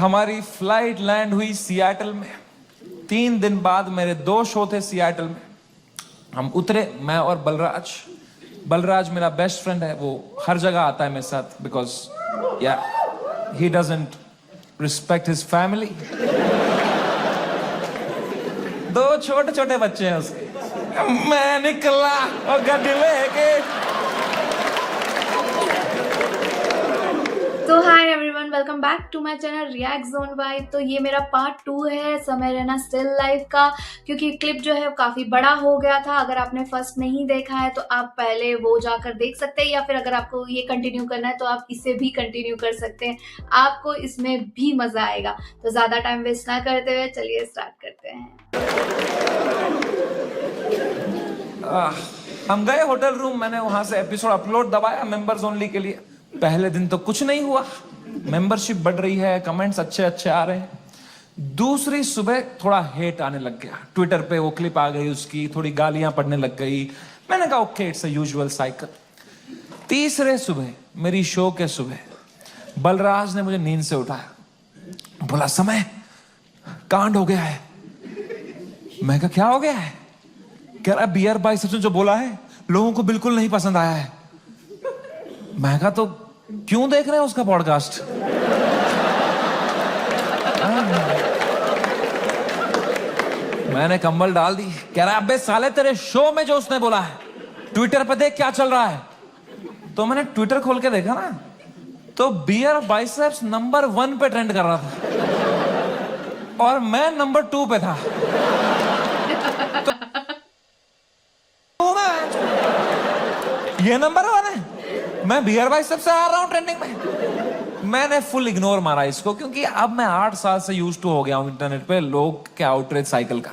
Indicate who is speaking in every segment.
Speaker 1: हमारी flight land हुई Seattle में। 3 दिन बाद मेरे 2 शो थे सियाटल में। हम उतरे, मैं और बलराज मेरा बेस्ट फ्रेंड है, वो हर जगह आता है मेरे साथ, बिकॉज या he doesn't respect his family. 2 छोटे छोटे बच्चे हैं उसके। मैं निकला और गड्डी लेके।
Speaker 2: तो hi everyone, welcome back to my channel react zone vibe. तो ये मेरा पार्ट 2 है समय रहना स्टिल लाइफ का, क्योंकि क्लिप जो है काफ़ी बड़ा हो गया था। अगर आपने फर्स्ट नहीं देखा है तो आप पहले वो जाकर देख सकते हैं, या फिर अगर आपको ये कंटिन्यू करना है तो आप इसे भी कंटिन्यू कर सकते हैं, आपको इसमें भी मज़ा आएगा। तो ज़्यादा टाइम वेस्ट ना करते हुए चलिए स्टार्ट करते हैं।
Speaker 1: हम गए होटल रूम, मैंने वहां से एपिसोड अपलोड दबाया मेंबर्स ओनली के लिए। पहले दिन तो कुछ नहीं हुआ, मेंबरशिप बढ़ रही है, कमेंट्स अच्छे अच्छे आ रहे हैं। दूसरी सुबह थोड़ा हेट आने लग गया, ट्विटर पे वो क्लिप आ गई उसकी, थोड़ी गालियां पड़ने लग गई। मैंने कहा okay, it's a usual cycle. तीसरे सुबह, मेरी शो के सुबह, बलराज ने मुझे नींद से उठाया, बोला समय कांड हो गया है। मैं कहा क्या हो गया है? कह रहा बियर बाइसेप्स ने जो बोला है लोगों को बिल्कुल नहीं पसंद आया है। मैं कहा तो क्यों देख रहे हैं उसका पॉडकास्ट? मैंने कंबल डाल दी। कह रहा अबे साले, तेरे शो में जो उसने बोला है ट्विटर पे देख क्या चल रहा है। तो मैंने ट्विटर खोल के देखा ना, तो बियर बाइसेप्स नंबर 1 पे ट्रेंड कर रहा था और मैं नंबर 2 पे था। ये नंबर 1 है, मैं बियर बाइसेप्स से आ रहा हूं ट्रेंडिंग में। मैंने फुल इग्नोर मारा इसको, क्योंकि अब मैं 8 साल से यूज्ड टू हो गया हूं इंटरनेट पे लोग के आउटरीच साइकिल का।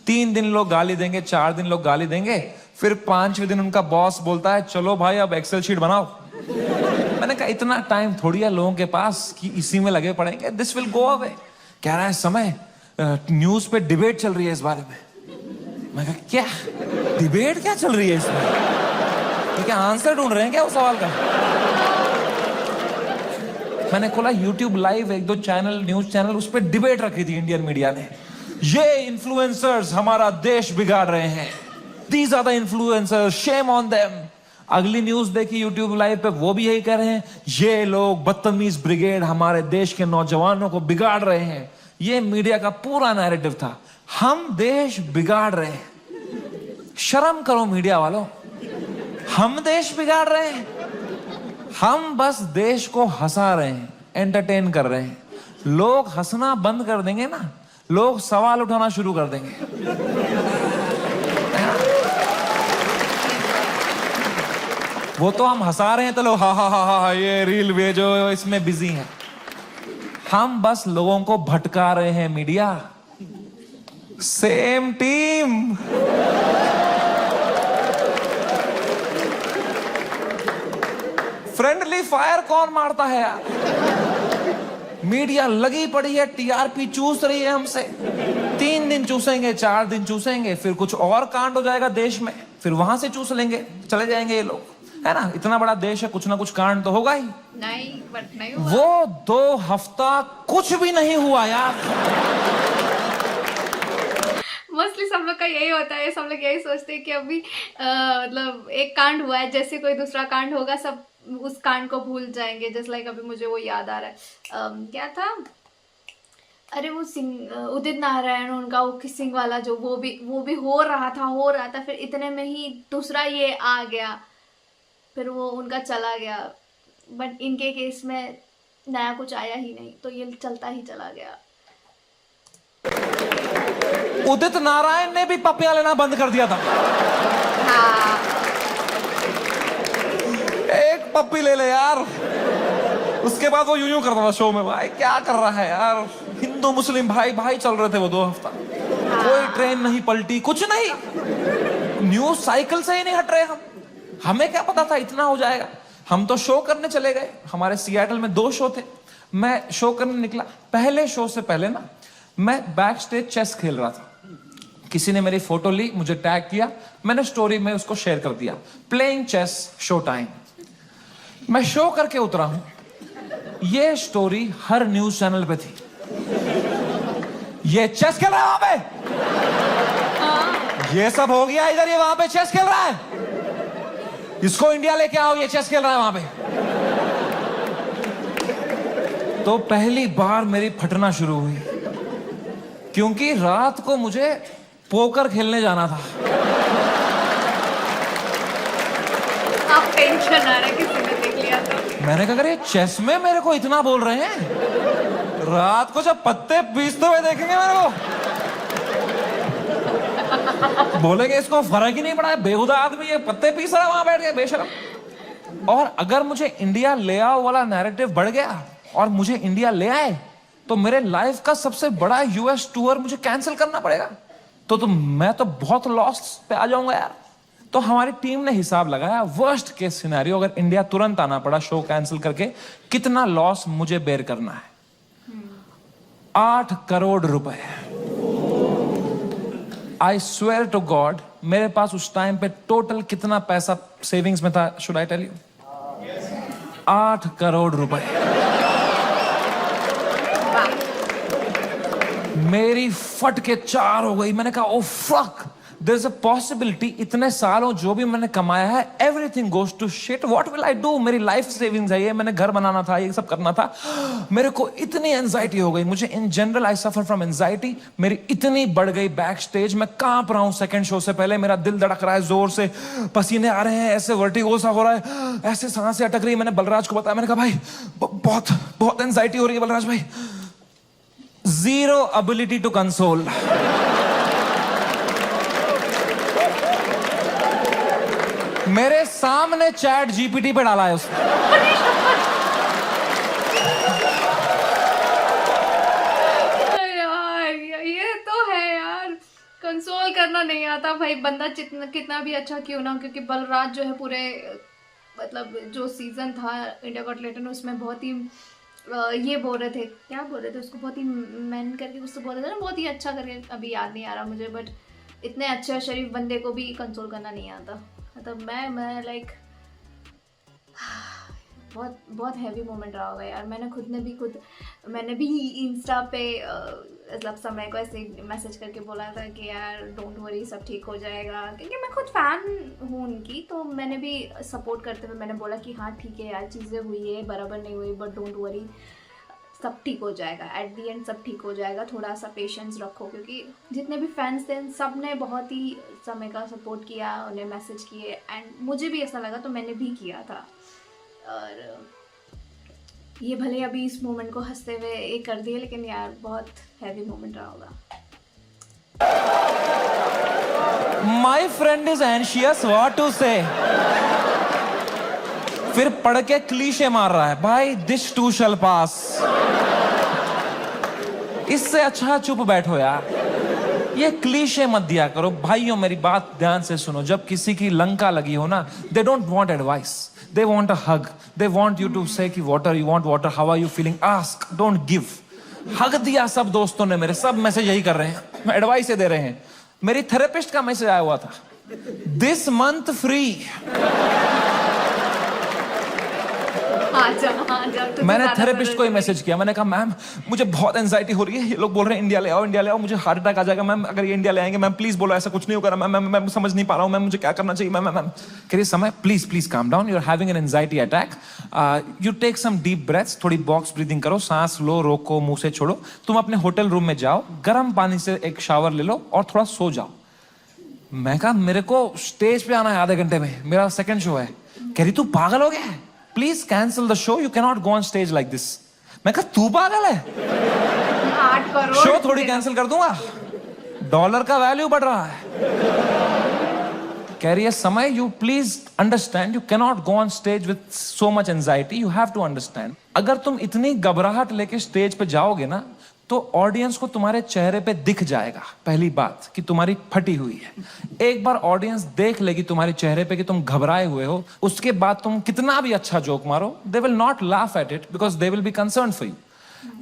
Speaker 1: 3 दिन लोग गाली देंगे, 4 दिन लोग गाली देंगे, फिर 5वें दिन उनका बॉस बोलता है चलो भाई अब एक्सेल शीट बनाओ। मैंने कहा इतना टाइम थोड़ी है लोगों के पास कि इसी में लगे पड़ेंगे, दिस विल गो अवे। कह रहा है समय न्यूज पे डिबेट चल रही है इस बारे में। मैं कहा क्या डिबेट, क्या चल रही है इसमें? क्या आंसर ढूंढ रहे हैं क्या उस सवाल का? मैंने खोला YouTube live, 1-2 channel, news channel, उस पर डिबेट रखी थी इंडियन मीडिया ने। ये इन्फ्लुएंसर्स हमारा देश बिगाड़ रहे हैं, these are the influencers, shame on them. अगली न्यूज देखी YouTube लाइव पे, वो भी यही कह रहे हैं, ये लोग बदतमीज ब्रिगेड हमारे देश के नौजवानों को बिगाड़ रहे हैं। ये मीडिया का पूरा नैरेटिव था, हम देश बिगाड़ रहे हैं। शर्म करो मीडिया वालों, हम देश बिगाड़ रहे हैं? हम बस देश को हंसा रहे हैं, एंटरटेन कर रहे हैं। लोग हंसना बंद कर देंगे ना, लोग सवाल उठाना शुरू कर देंगे। वो तो हम हंसा रहे हैं तो लोग हा हा हा हा ये रील भेजो, इसमें बिजी हैं। हम बस लोगों को भटका रहे हैं media. Same team. Friendly fire कौन मारता है यार? मीडिया लगी पड़ी है, टीआरपी चूस रही है हमसे। 3 दिन चूसेंगे, 4 दिन चूसेंगे, फिर कुछ और कांड हो जाएगा देश में, फिर वहां से चूस लेंगे, चले जाएंगे ये लोग, है ना? इतना बड़ा देश है, कुछ ना कुछ कांड तो होगा ही।
Speaker 2: नहीं हुआ।
Speaker 1: वो 2 हफ्ता कुछ भी नहीं हुआ यार।
Speaker 2: मोस्टली सब लोग का यही होता है, सब लोग यही सोचते हैं कि अभी मतलब एक कांड हुआ है, जैसे कोई दूसरा कांड होगा सब उस कांड को भूल जाएंगे। जस्ट लाइक अभी मुझे वो याद आ रहा है, क्या था, अरे वो उदित नारायण, उनका वो किसिंग वाला जो वो भी हो रहा था, फिर इतने में ही दूसरा ये आ गया, फिर वो उनका चला गया। बट इनके केस में नया कुछ आया ही नहीं, तो ये चलता ही चला गया।
Speaker 1: उदित नारायण ने भी पपियां लेना बंद कर दिया था।
Speaker 2: हाँ,
Speaker 1: एक पप्पी ले ले यार। उसके बाद वो यूं करता था शो में, भाई क्या कर रहा है यार? हिंदू मुस्लिम भाई भाई चल रहे थे वो 2 हफ्ता, कोई ट्रेन नहीं पलटी, कुछ नहीं, न्यूज साइकिल से ही नहीं हट रहे हम। हमें क्या पता था इतना हो जाएगा? हम तो शो करने चले गए। हमारे सियाटल में 2 शो थे, मैं शो करने निकला। पहले शो से पहले ना मैं बैक स्टेज चेस खेल रहा था। किसी ने मेरी फोटो ली, मुझे टैग किया, मैंने स्टोरी में उसको शेयर कर दिया, प्लेइंग चेस शो टाइम। मैं शो करके उतरा हूं, ये स्टोरी हर न्यूज चैनल पे थी। ये चेस खेल रहा है वहां पे, ये सब हो गया इधर, ये वहां पे चेस खेल रहा है, इसको इंडिया लेके आओ, ये चेस खेल रहा है वहां पे। तो पहली बार मेरी फटना शुरू हुई, क्योंकि रात को मुझे पोकर खेलने जाना था।
Speaker 2: आप टेंशन आ रहा है, किसी ने देख लिया तो।
Speaker 1: मैंने कहा अगर ये चेस में मेरे को इतना बोल रहे हैं, रात को जब पत्ते पीसते हुए देखेंगे मेरे को, बोलेंगे इसको फर्क ही नहीं पड़ा है, बेहुदा आदमी ये पत्ते पीस रहा है वहां बैठ के, बेशरम। और अगर मुझे इंडिया ले आओ वाला नैरेटिव बढ़ गया और मुझे इंडिया ले आए, तो मेरे लाइफ का सबसे बड़ा यूएस टूर मुझे कैंसिल करना पड़ेगा। तो मैं तो बहुत लॉस पे आ जाऊंगा यार। तो हमारी टीम ने हिसाब लगाया, वर्स्ट केस सिनेरियो अगर इंडिया तुरंत आना पड़ा शो कैंसिल करके, कितना लॉस मुझे बेयर करना है। 8 करोड़ रुपए। आई स्वेयर टू गॉड, मेरे पास उस टाइम पे टोटल कितना पैसा सेविंग्स में था, should I tell you? 8 crore रुपए। मेरी फट के 4 हो गई। मैंने कहा oh fuck, there is a possibility इतने सालों जो भी मैंने कमाया है everything goes to shit, what will I do? मेरी लाइफ सेविंग्स है ये, मैंने घर बनाना था, ये सब करना था। मेरे को इतनी एंजाइटी हो गई, मुझे in general I suffer from anxiety. मेरी इतनी बढ़ गई बैक स्टेज, मैं कांप रहा हूं सेकंड शो से पहले, मेरा दिल धड़क रहा है जोर से, पसीने आ रहे हैं, ऐसे वर्टिगो सा हो रहा है, ऐसे सांसें अटक रही। मैंने बलराज को बताया, मैंने कहा भाई बहुत बहुत एंजाइटी हो रही है बलराज भाई। Zero ability to console. मेरे सामने चैट जीपीटी पे डाला है उसने।
Speaker 2: यार ये तो है यार, कंसोल करना नहीं आता भाई, बंदा कितना भी अच्छा क्यों ना हो। क्योंकि बलराज जो है पूरे मतलब जो सीजन था इंडिया गॉट टैलेंट उसमें बहुत ही ये बोल रहे थे, क्या बोल रहे थे उसको, बहुत ही मैन करके कुछ तो बोल रहे थे ना, बहुत ही अच्छा करके, अभी याद नहीं आ रहा मुझे। बट इतने अच्छे शरीफ बंदे को भी कंसोल करना नहीं आता। मतलब मैं लाइक बहुत बहुत हैवी मोमेंट रहा होगा यार। मैंने भी इंस्टा पे मतलब समय को ऐसे मैसेज करके बोला था कि यार डोंट वरी, सब ठीक हो जाएगा। क्योंकि मैं खुद फैन हूँ उनकी, तो मैंने भी सपोर्ट करते हुए मैंने बोला कि हाँ ठीक है यार, चीज़ें हुई है, बराबर नहीं हुई, बट डोंट वरी, सब ठीक हो जाएगा, एट दी एंड सब ठीक हो जाएगा, थोड़ा सा पेशेंस रखो। क्योंकि जितने भी फैंस थे सब ने बहुत ही समय का सपोर्ट किया, उन्हें मैसेज किए, एंड मुझे भी ऐसा लगा तो मैंने भी किया था। और ये भले अभी इस मोमेंट को हंसते हुए ये कर दिए, लेकिन यार बहुत हैवी मोमेंट रहा होगा।
Speaker 1: My friend is anxious what to say, फिर पढ़ के क्लीशे मार रहा है, भाई दिस टू शैल पास। इससे अच्छा चुप बैठो यार, ये क्लीशे मत दिया करो। भाइयों मेरी बात ध्यान से सुनो, जब किसी की लंका लगी हो ना, they don't want advice, they want a hug, they want you to say कि water, you want water, how are you feeling, ask, don't give. Hug दिया सब दोस्तों ने, मेरे सब मैसेज यही कर रहे हैं, एडवाइस दे रहे हैं। मेरी थेरेपिस्ट का मैसेज आया हुआ था, दिस मंथ फ्री। मैंने थेरेपिस्ट को ही मैसेज किया, मैंने कहा मैम मुझे बहुत एंजाइटी हो रही है, ये लोग बोल रहे हैं इंडिया ले आओ, इंडिया ले आओ, मुझे हार्ट अटैक आ जाएगा मैम अगर ये इंडिया ले आएंगे, मैम प्लीज बोलो ऐसा कुछ नहीं होगा मैम, मैं समझ नहीं पा रहा हूँ मैम, मुझे क्या करना चाहिए मैम। मैम कह रही Samay please please calm down, you are having an anxiety attack, you take some deep breaths, थोड़ी बॉक्स ब्रीदिंग करो, सांस लो, रोको, मुंह से छोड़ो, तुम अपने होटल रूम में जाओ, गर्म पानी से एक शावर ले लो और थोड़ा सो जाओ। मैं कहा मेरे को स्टेज पे आना है आधे घंटे में, मेरा सेकंड शो है। कह रही तू पागल हो गया है, please cancel the show, you can not go on stage like this. मैं कहा तू पागल है,
Speaker 2: 8 करोड़
Speaker 1: शो थोड़ी कैंसिल कर दूंगा, डॉलर का वैल्यू बढ़ रहा है। कह रही है Samay you please understand, you can not go on stage with so much anxiety, you have to understand. अगर तुम इतनी घबराहट लेके स्टेज पे जाओगे ना, तो ऑडियंस को तुम्हारे चेहरे पे दिख जाएगा पहली बात कि तुम्हारी फटी हुई है। एक बार ऑडियंस देख लेगी तुम्हारे चेहरे पे कि तुम घबराए हुए हो, उसके बाद तुम कितना भी अच्छा जोक मारो, they will not laugh at it because they will be concerned for you,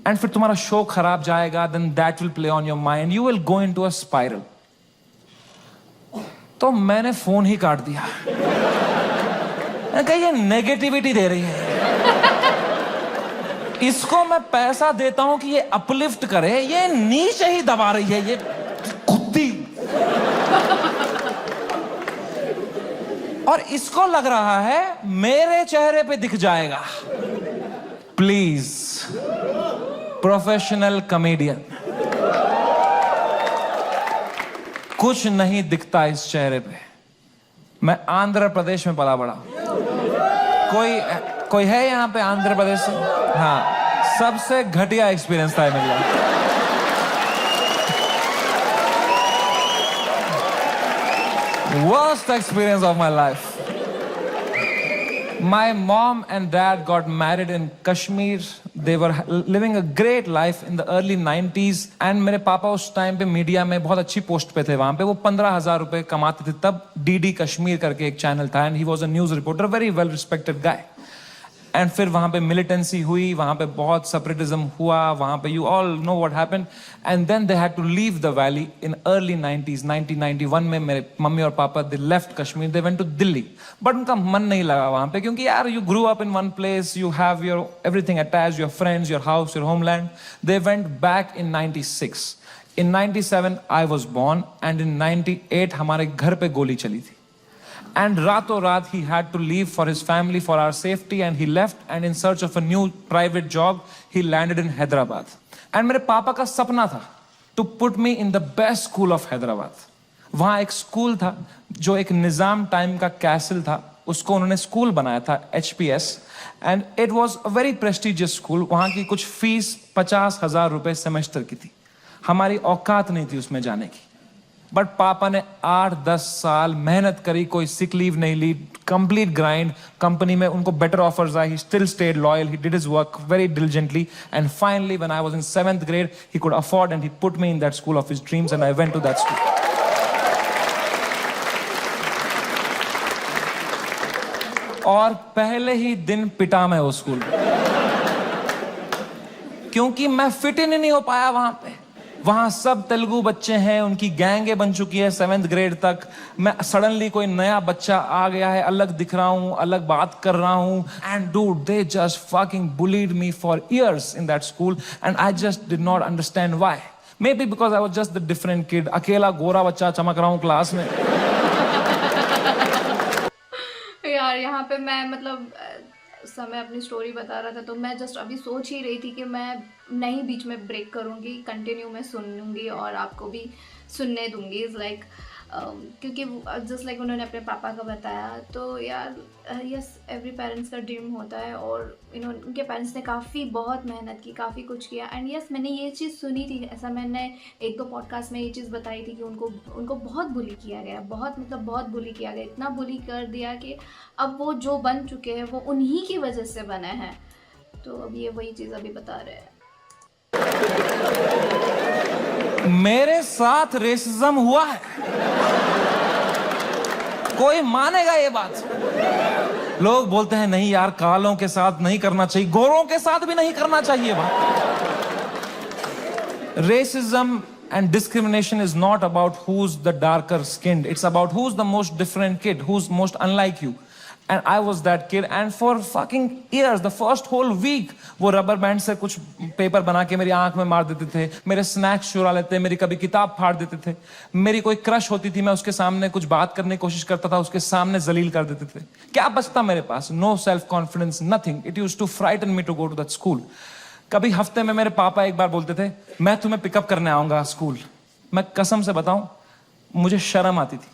Speaker 1: and फिर तुम्हारा शो खराब जाएगा, then that will play on your mind, you will go into a spiral. तो मैंने फोन ही काट दिया, मैंने कहा ये नेगेटिविटी दे रही है, इसको मैं पैसा देता हूं कि ये अपलिफ्ट करे, ये नीचे ही दबा रही है, ये कुत्ती। और इसको लग रहा है मेरे चेहरे पे दिख जाएगा। प्लीज, प्रोफेशनल कॉमेडियन, कुछ नहीं दिखता इस चेहरे पे। मैं आंध्र प्रदेश में पला बड़ा। कोई है यहां पे आंध्र प्रदेश से? हाँ, सबसे घटिया एक्सपीरियंस था मेरे लिए। Worst experience of my life. My mom and dad got married in Kashmir. They were living a great life in the early 90s. And मेरे पापा उस टाइम पे मीडिया में बहुत अच्छी पोस्ट पे थे। वहां पे वो 15,000 रुपए कमाते थे तब। DD कश्मीर करके एक चैनल था and he was a news reporter, very well respected guy. And फिर वहां पे मिलिटेंसी हुई, वहां पे बहुत सेपरेटिज्म हुआ, वहां पे you all know what happened. And then they had to leave the valley in early 90s। 1991 में मेरे मम्मी और पापा they left Kashmir, they went to Delhi. But उनका मन नहीं लगा वहां पे, क्योंकि यार you grew up in one place, you have your everything attached, your friends, your house, your homeland. They went back in 96। In 97 I was born and in 98 हमारे घर पे गोली चली थी। And rato raat he had to leave for his family, for our safety, and he left and in search of a new private job, he landed in Hyderabad. And मेरे पापा का सपना था to put me in the best school of Hyderabad. वहाँ एक school था जो एक निजाम टाइम का कैसल था, उसको उन्होंने स्कूल बनाया था, HPS, and it was a very prestigious school. वहाँ की कुछ फीस 50,000 रुपए सेमेस्टर की थी। हमारी औकात नहीं थी उसमें जाने की। बट पापा ने 8-10 साल मेहनत करी, कोई सिक लीव नहीं ली, कंप्लीट ग्राइंड। कंपनी में उनको बेटर ऑफर्स आए, he still stayed loyal, he did his work very diligently and finally when I was in 7th grade he could afford and he put me in that school of his dreams and I went to that school. और पहले ही दिन पिटा मैं वो school, क्योंकि मैं fit in नहीं हो पाया वहां पे। वहां सब तेलुगु बच्चे हैं, उनकी गैंगे बन चुकी है 7th grade तक। मैं सडनली कोई नया बच्चा आ गया है, अलग दिख रहा हूं, अलग बात कर रहा हूं। And dude, they just fucking bullied me for years in that school and I just did not understand why. May be because I was just the different kid. अकेला गोरा बच्चा चमक रहा हूं क्लास में।
Speaker 2: यार यहाँ पे मैं मतलब समय अपनी स्टोरी बता रहा था तो मैं जस्ट अभी सोच ही रही थी कि मैं नहीं बीच में ब्रेक करूँगी, कंटिन्यू मैं सुनूंगी और आपको भी सुनने दूंगी। इज़ लाइक क्योंकि जस्ट लाइक उन्होंने अपने पापा का बताया तो यार यस, एवरी पेरेंट्स का ड्रीम होता है और उनके पेरेंट्स ने काफ़ी बहुत मेहनत की, काफ़ी कुछ किया। एंड यस, मैंने ये चीज़ सुनी थी, ऐसा मैंने 1-2 पॉडकास्ट में ये चीज़ बताई थी कि उनको बहुत बुली किया गया, बहुत मतलब बहुत बुली किया गया, इतना बुली कर दिया कि अब वो जो बन चुके हैं वो उन्हीं की वजह से बने हैं। तो अब ये वही चीज़ अभी बता रहे हैं।
Speaker 1: मेरे साथ रेसिज्म हुआ है, कोई मानेगा ये बात? लोग बोलते हैं नहीं यार, कालों के साथ नहीं करना चाहिए, गोरों के साथ भी नहीं करना चाहिए बात। Racism and discrimination is not about who's the darker skinned, it's about who's the most different kid, who's most unlike you. And I was that kid and for fucking years, the first whole week, वो rubber band से कुछ paper बना के मेरी आंख में मार देते थे, मेरे स्नैक्स चुरा लेते, मेरी कभी किताब फाड़ देते थे। मेरी कोई क्रश होती थी, मैं उसके सामने कुछ बात करने की कोशिश करता था, उसके सामने जलील कर देते थे। क्या बचता मेरे पास? No self confidence, nothing. It used to frighten me to go to that school. कभी हफ्ते में मेरे पापा एक बार बोलते थे मैं तुम्हें पिकअप करने आऊंगा स्कूल। मैं कसम से बताऊं, मुझे शर्म आती थी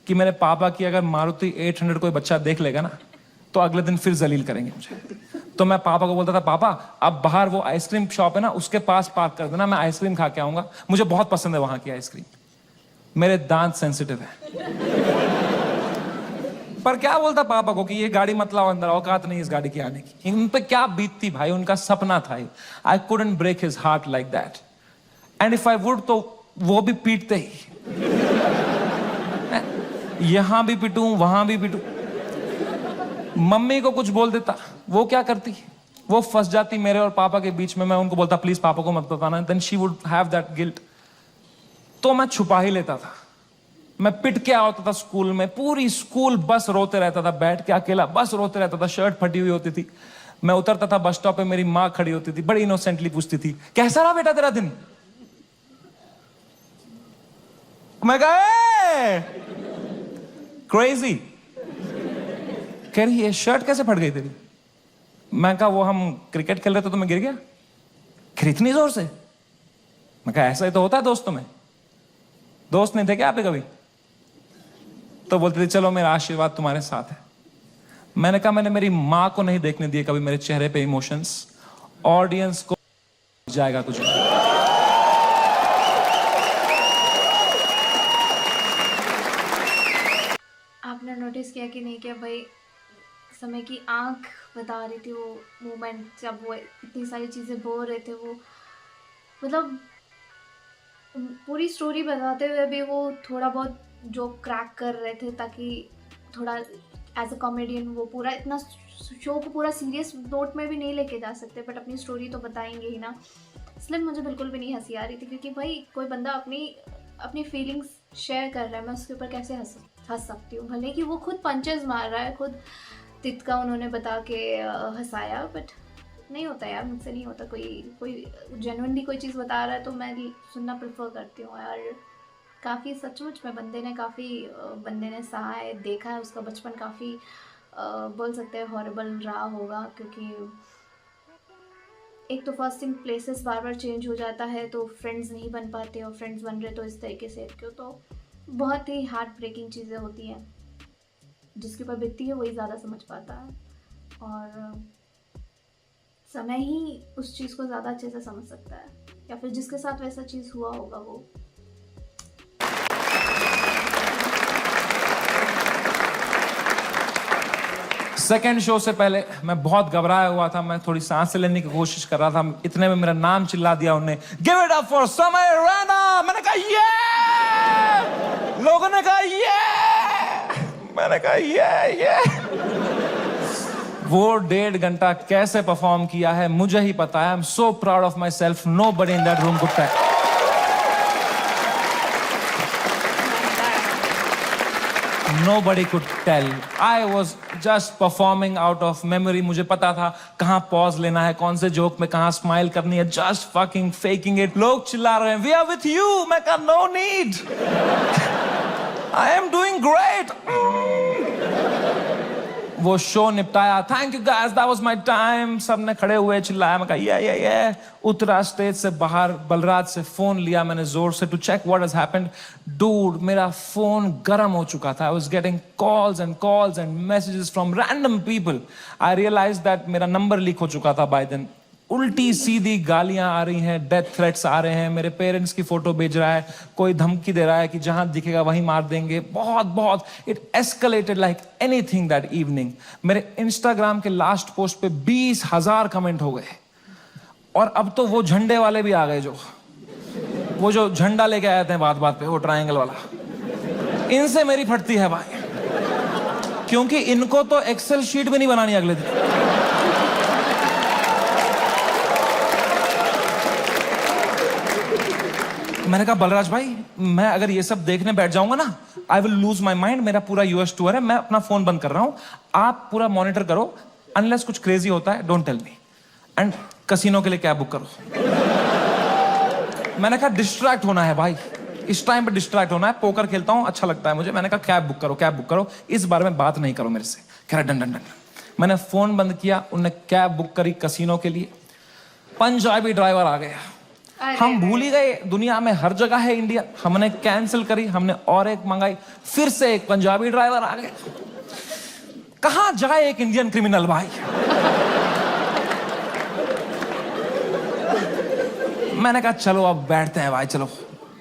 Speaker 1: कि मेरे पापा की अगर मारुति 800 कोई बच्चा देख लेगा ना तो अगले दिन फिर जलील करेंगे मुझे। तो मैं पापा को बोलता था पापा अब बाहर वो आइसक्रीम शॉप है ना, उसके पास पार्क कर देना, मैं आइसक्रीम खा के आऊंगा, मुझे बहुत पसंद है वहां की आइसक्रीम। मेरे दांत सेंसिटिव है। पर क्या बोलता पापा को कि ये गाड़ी मत लाओ अंदर, औकात नहीं इस गाड़ी की आने की। इन पे क्या बीतती भाई, उनका सपना था। I couldn't break his heart like that and if I would तो वो भी पीटते ही, यहां भी पिटूं वहां भी पिटूं। मम्मी को कुछ बोल देता, वो क्या करती, वो फंस जाती मेरे और पापा के बीच में। मैं उनको बोलता प्लीज पापा को मत बताना, then she would have that guilt. तो मैं छुपा ही लेता था। मैं पिट के आता था स्कूल में, पूरी स्कूल बस रोते रहता था, बैठ के अकेला बस रोते रहता था, शर्ट फटी हुई होती थी। मैं उतरता था बस स्टॉप पे, मेरी माँ खड़ी होती थी, बड़ी इनोसेंटली पूछती थी कैसा रहा बेटा तेरा दिन। मैं कहा क्रेजी। कह रही ये शर्ट कैसे फट गई तेरी। मैं कहा वो हम क्रिकेट खेल रहे थे तो मैं गिर गया। फिर इतनी जोर से। मैं कहा ऐसा ही तो होता है दोस्तों में। दोस्त नहीं थे क्या आपके कभी। तो बोलते थे चलो मेरा आशीर्वाद तुम्हारे साथ है। मैंने कहा मैंने मेरी मां को नहीं देखने दिए कभी मेरे चेहरे पे इमोशंस, ऑडियंस को जाएगा कुछ।
Speaker 2: आपने नोटिस किया कि नहीं किया भाई, समय की आंख बता रही थी वो मोमेंट जब वो इतनी सारी चीज़ें बोल रहे थे। वो मतलब पूरी स्टोरी बताते हुए भी वो थोड़ा बहुत जो क्रैक कर रहे थे ताकि थोड़ा एज अ कॉमेडियन वो पूरा इतना शो को पूरा सीरियस नोट में भी नहीं लेके जा सकते, बट अपनी स्टोरी तो बताएंगे ही ना। इसलिए मुझे बिल्कुल भी नहीं हंसी आ रही थी, क्योंकि भाई कोई बंदा अपनी फीलिंग्स शेयर कर रहा है, मैं उसके ऊपर कैसे हंस सकती हूँ। भले कि वो खुद पंचेस मार रहा है, खुद तितका उन्होंने बता के हंसाया, बट नहीं होता यार, मुझसे नहीं होता। कोई जेन्युइनली कोई चीज़ बता रहा है तो मैं सुनना प्रेफर करती हूँ यार। काफ़ी सचमुच में बंदे ने सहा है, देखा है, उसका बचपन काफ़ी बोल सकते हैं हॉरिबल रहा होगा, क्योंकि एक तो फर्स्ट थिंग प्लेसेस बार बार चेंज हो जाता है तो फ्रेंड्स नहीं बन पाते, और फ्रेंड्स बन रहे तो इस तरीके से, क्यों तो बहुत ही हार्ट ब्रेकिंग चीज़ें होती हैं। जिसके ऊपर बीतती है वही ज़्यादा समझ पाता है, और समय ही उस चीज़ को ज़्यादा अच्छे से समझ सकता है, या फिर जिसके साथ वैसा चीज़ हुआ होगा वो।
Speaker 1: सेकेंड शो से पहले मैं बहुत घबराया हुआ था, मैं थोड़ी सांस लेने की कोशिश कर रहा था, इतने में मेरा नाम चिल्ला दिया उन्होंने, गिव इट अप फॉर समय रैना। मैंने कहा ये, लोगों ने कहा ये, मैंने कहा ये। वो 1.5 घंटा कैसे परफॉर्म किया है मुझे ही पता है। I am so proud of my self, nobody in that room could tell. Nobody could tell. I was just performing out of memory. मुझे पता था कहाँ पॉज लेना है, कौन से जोक में कहाँ स्माइल करनी है, just fucking faking it. लोग चिल्ला रहे हैं, we are with you. मैं कहा no need. I am doing great. वो शो निपटाया, thank you guys, that was my time. सबने खड़े हुए चिल्लाया, मैं कहा ये। उतरा स्टेज से बाहर, बलराज से फोन लिया मैंने जोर से to check what has happened. Dude, मेरा फोन गर्म हो चुका था। I was getting calls and messages from random people. I realise that मेरा नंबर लीक हो चुका था बाय देन। उल्टी सीधी गालियां आ रही हैं, डेथ थ्रेट्स आ रहे हैं, मेरे पेरेंट्स की फोटो भेज रहा है, कोई धमकी दे रहा है कि जहां दिखेगा वहीं मार देंगे। बहुत it escalated like anything that evening. मेरे इंस्टाग्राम के लास्ट पोस्ट पे 20,000 कमेंट हो गए, और अब तो वो झंडे वाले भी आ गए, वो जो झंडा लेके आए थे बात पे, वो ट्रायंगल वाला। इनसे मेरी फटती है भाई, क्योंकि इनको तो एक्सेल शीट भी नहीं बनानी अगले दिन। मैंने कहा बलराज भाई, मैं अगर ये सब देखने बैठ जाऊंगा ना, I will lose my mind. मेरा पूरा यूएस टूर है, मैं अपना फोन बंद कर रहा हूं, आप पूरा मॉनिटर करो, अनलेस कुछ क्रेजी होता है don't tell me, and casino के लिए कैब बुक करो। मैंने कहा डिस्ट्रैक्ट होना है भाई, इस टाइम पे डिस्ट्रैक्ट होना है, पोकर खेलता हूं, अच्छा लगता है मुझे। मैंने कहा कैब बुक करो, इस बारे में बात नहीं करो मेरे से। कह रहा डन। मैंने फोन बंद किया, उनने कैब बुक करी कसिनो के लिए। पंजाबी ड्राइवर आ गया। हम भूल ही गए दुनिया में हर जगह है इंडिया। हमने कैंसिल करी, हमने और एक मंगाई, फिर से एक पंजाबी ड्राइवर आ गया। कहां जाए एक इंडियन क्रिमिनल भाई। मैंने कहा चलो अब बैठते हैं भाई, चलो।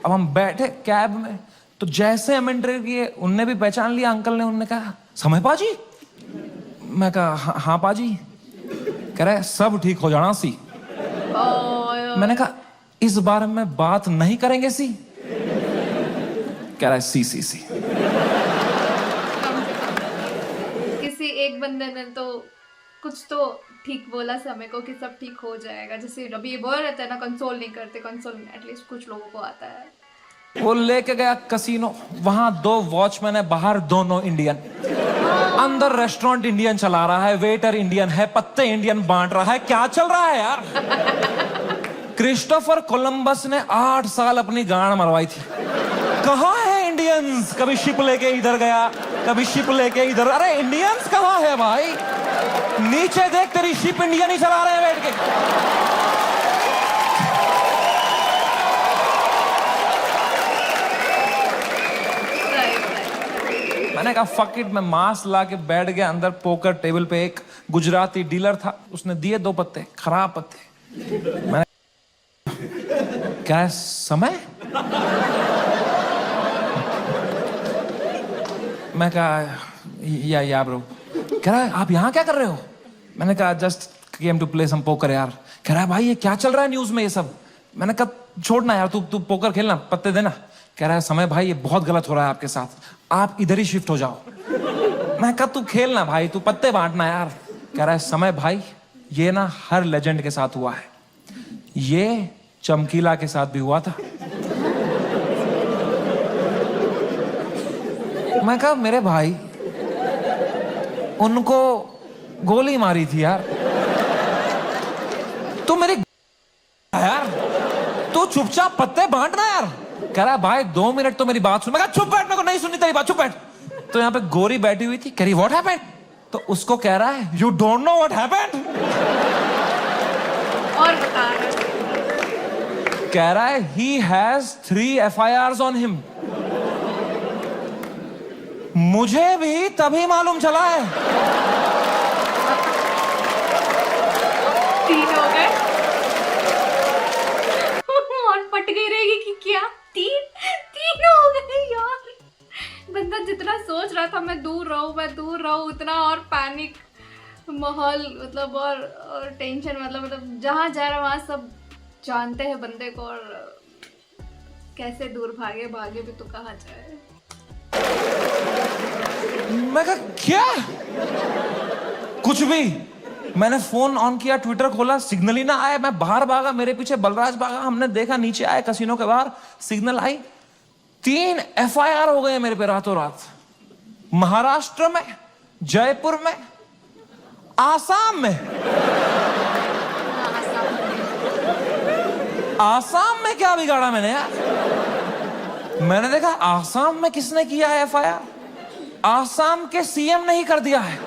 Speaker 1: अब हम बैठे कैब में, तो जैसे हम एंटर किए उनने भी पहचान लिया अंकल ने। उन्होंने कहा समय पाजी। मैं कहा हाँ पाजी। कह रहे सब ठीक हो जाना सी। मैंने कहा इस बारे में बात नहीं करेंगे सी। कह रहा है सी।
Speaker 2: किसी एक बंदे ने तो कुछ तो ठीक बोला समय को कि सब ठीक हो जाएगा। जैसे अभी ये बोल रहे थे ना, कंसोल नहीं करते, कंसोल एटलीस्ट कुछ लोगों को आता है।
Speaker 1: वो लेके गया कसिनो, वहां 2 वॉचमैन है बाहर, दोनों इंडियन। अंदर रेस्टोरेंट इंडियन चला रहा है, वेटर इंडियन है, पत्ते इंडियन बांट रहा है, क्या चल रहा है यार? क्रिस्टोफर कोलंबस ने 8 साल अपनी गांड मरवाई थी। कहाँ है इंडियंस? कभी शिप लेके इधर गया, कभी शिप लेके इधर। अरे इंडियंस कहाँ है भाई? नीचे देख, तेरी शिप इंडियन ही चला रहे हैं बैठ के। मैंने कहा फक इट, मैं मास्क ला के बैठ गया अंदर। पोकर टेबल पे एक गुजराती डीलर था, उसने दिए 2 पत्ते, खराब पत्ते। मैंने क्या समय? मैं कहा या ब्रो। कह रहा है आप यहाँ क्या कर रहे हो? मैंने कहा just came to play some poker यार। कह रहा है भाई ये क्या चल रहा है न्यूज में ये सब? मैंने कहा छोड़ना यार, तू पोकर खेलना, पत्ते देना। कह रहा है समय भाई ये बहुत गलत हो रहा है आपके साथ, आप इधर ही शिफ्ट हो जाओ। मैं कहा तू खेलना भाई, तू पत्ते बांटना यार। कह रहा है समय भाई ये ना हर लेजेंड के साथ हुआ है, ये चमकीला के साथ भी हुआ था। मैं कहा मेरे भाई उनको गोली मारी थी यार, तू मेरी यार, तू चुपचाप पत्ते बांटना यार। कह रहा है भाई 2 मिनट तो मेरी बात सुन। मैं कहा चुप बैठ, मेरे को नहीं सुननी तेरी बात, चुप बैठ। तो यहाँ पे गोरी बैठी हुई थी, कह रही व्हाट हैपेंड? तो उसको कह रहा है you don't know what happened?
Speaker 2: और बता रहा है।
Speaker 1: कह रहा है he has 3 FIRs on him. मुझे भी तभी मालूम चला है।
Speaker 2: 3 हो गए। और पट गई रहेगी कि क्या 3 हो गए यार। बंदा जितना सोच रहा था मैं दूर रहूं उतना और पैनिक माहौल, मतलब और टेंशन, मतलब जहां जा रहा वहां सब जानते हैं बंदे को, और कैसे दूर भागे भी तो कहाँ जाए।
Speaker 1: मैं कहा क्या? कुछ भी। मैंने फोन ऑन किया, ट्विटर खोला, सिग्नल ही ना आया। मैं बाहर भागा, मेरे पीछे बलराज भागा, हमने देखा नीचे आए कसिनो के बाहर, सिग्नल आई। 3 FIR हो गए मेरे पे रातों रात। महाराष्ट्र में, जयपुर में, आसाम में। आसाम में क्या बिगाड़ा मैंने यार? मैंने देखा आसाम में किसने किया है FIR? आसाम के CM ने ही कर दिया है।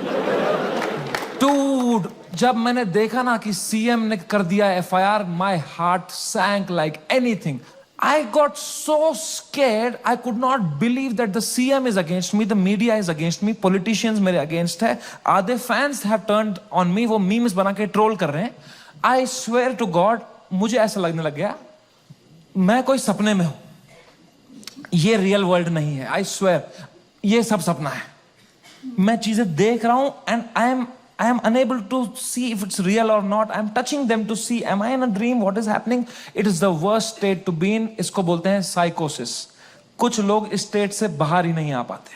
Speaker 1: डूड, जब मैंने देखा ना कि CM ने कर दिया FIR, my heart sank like anything. I got so scared, I could not believe that the CM is against me, the media is against me, politicians मेरे against है, आधे fans have turned on me, वो memes बना के troll कर रहे हैं। I swear to God, मुझे ऐसा लगने लग गया मैं कोई सपने में हूं, ये रियल वर्ल्ड नहीं है। I swear, ये सब सपना है। मैं चीजें देख रहा हूं and I am unable to see if it's real or not. I am touching them to see, am I in a dream? What is happening? It is the worst state to be in. इसको बोलते हैं psychosis. कुछ लोग इस state से बाहर ही नहीं आ पाते।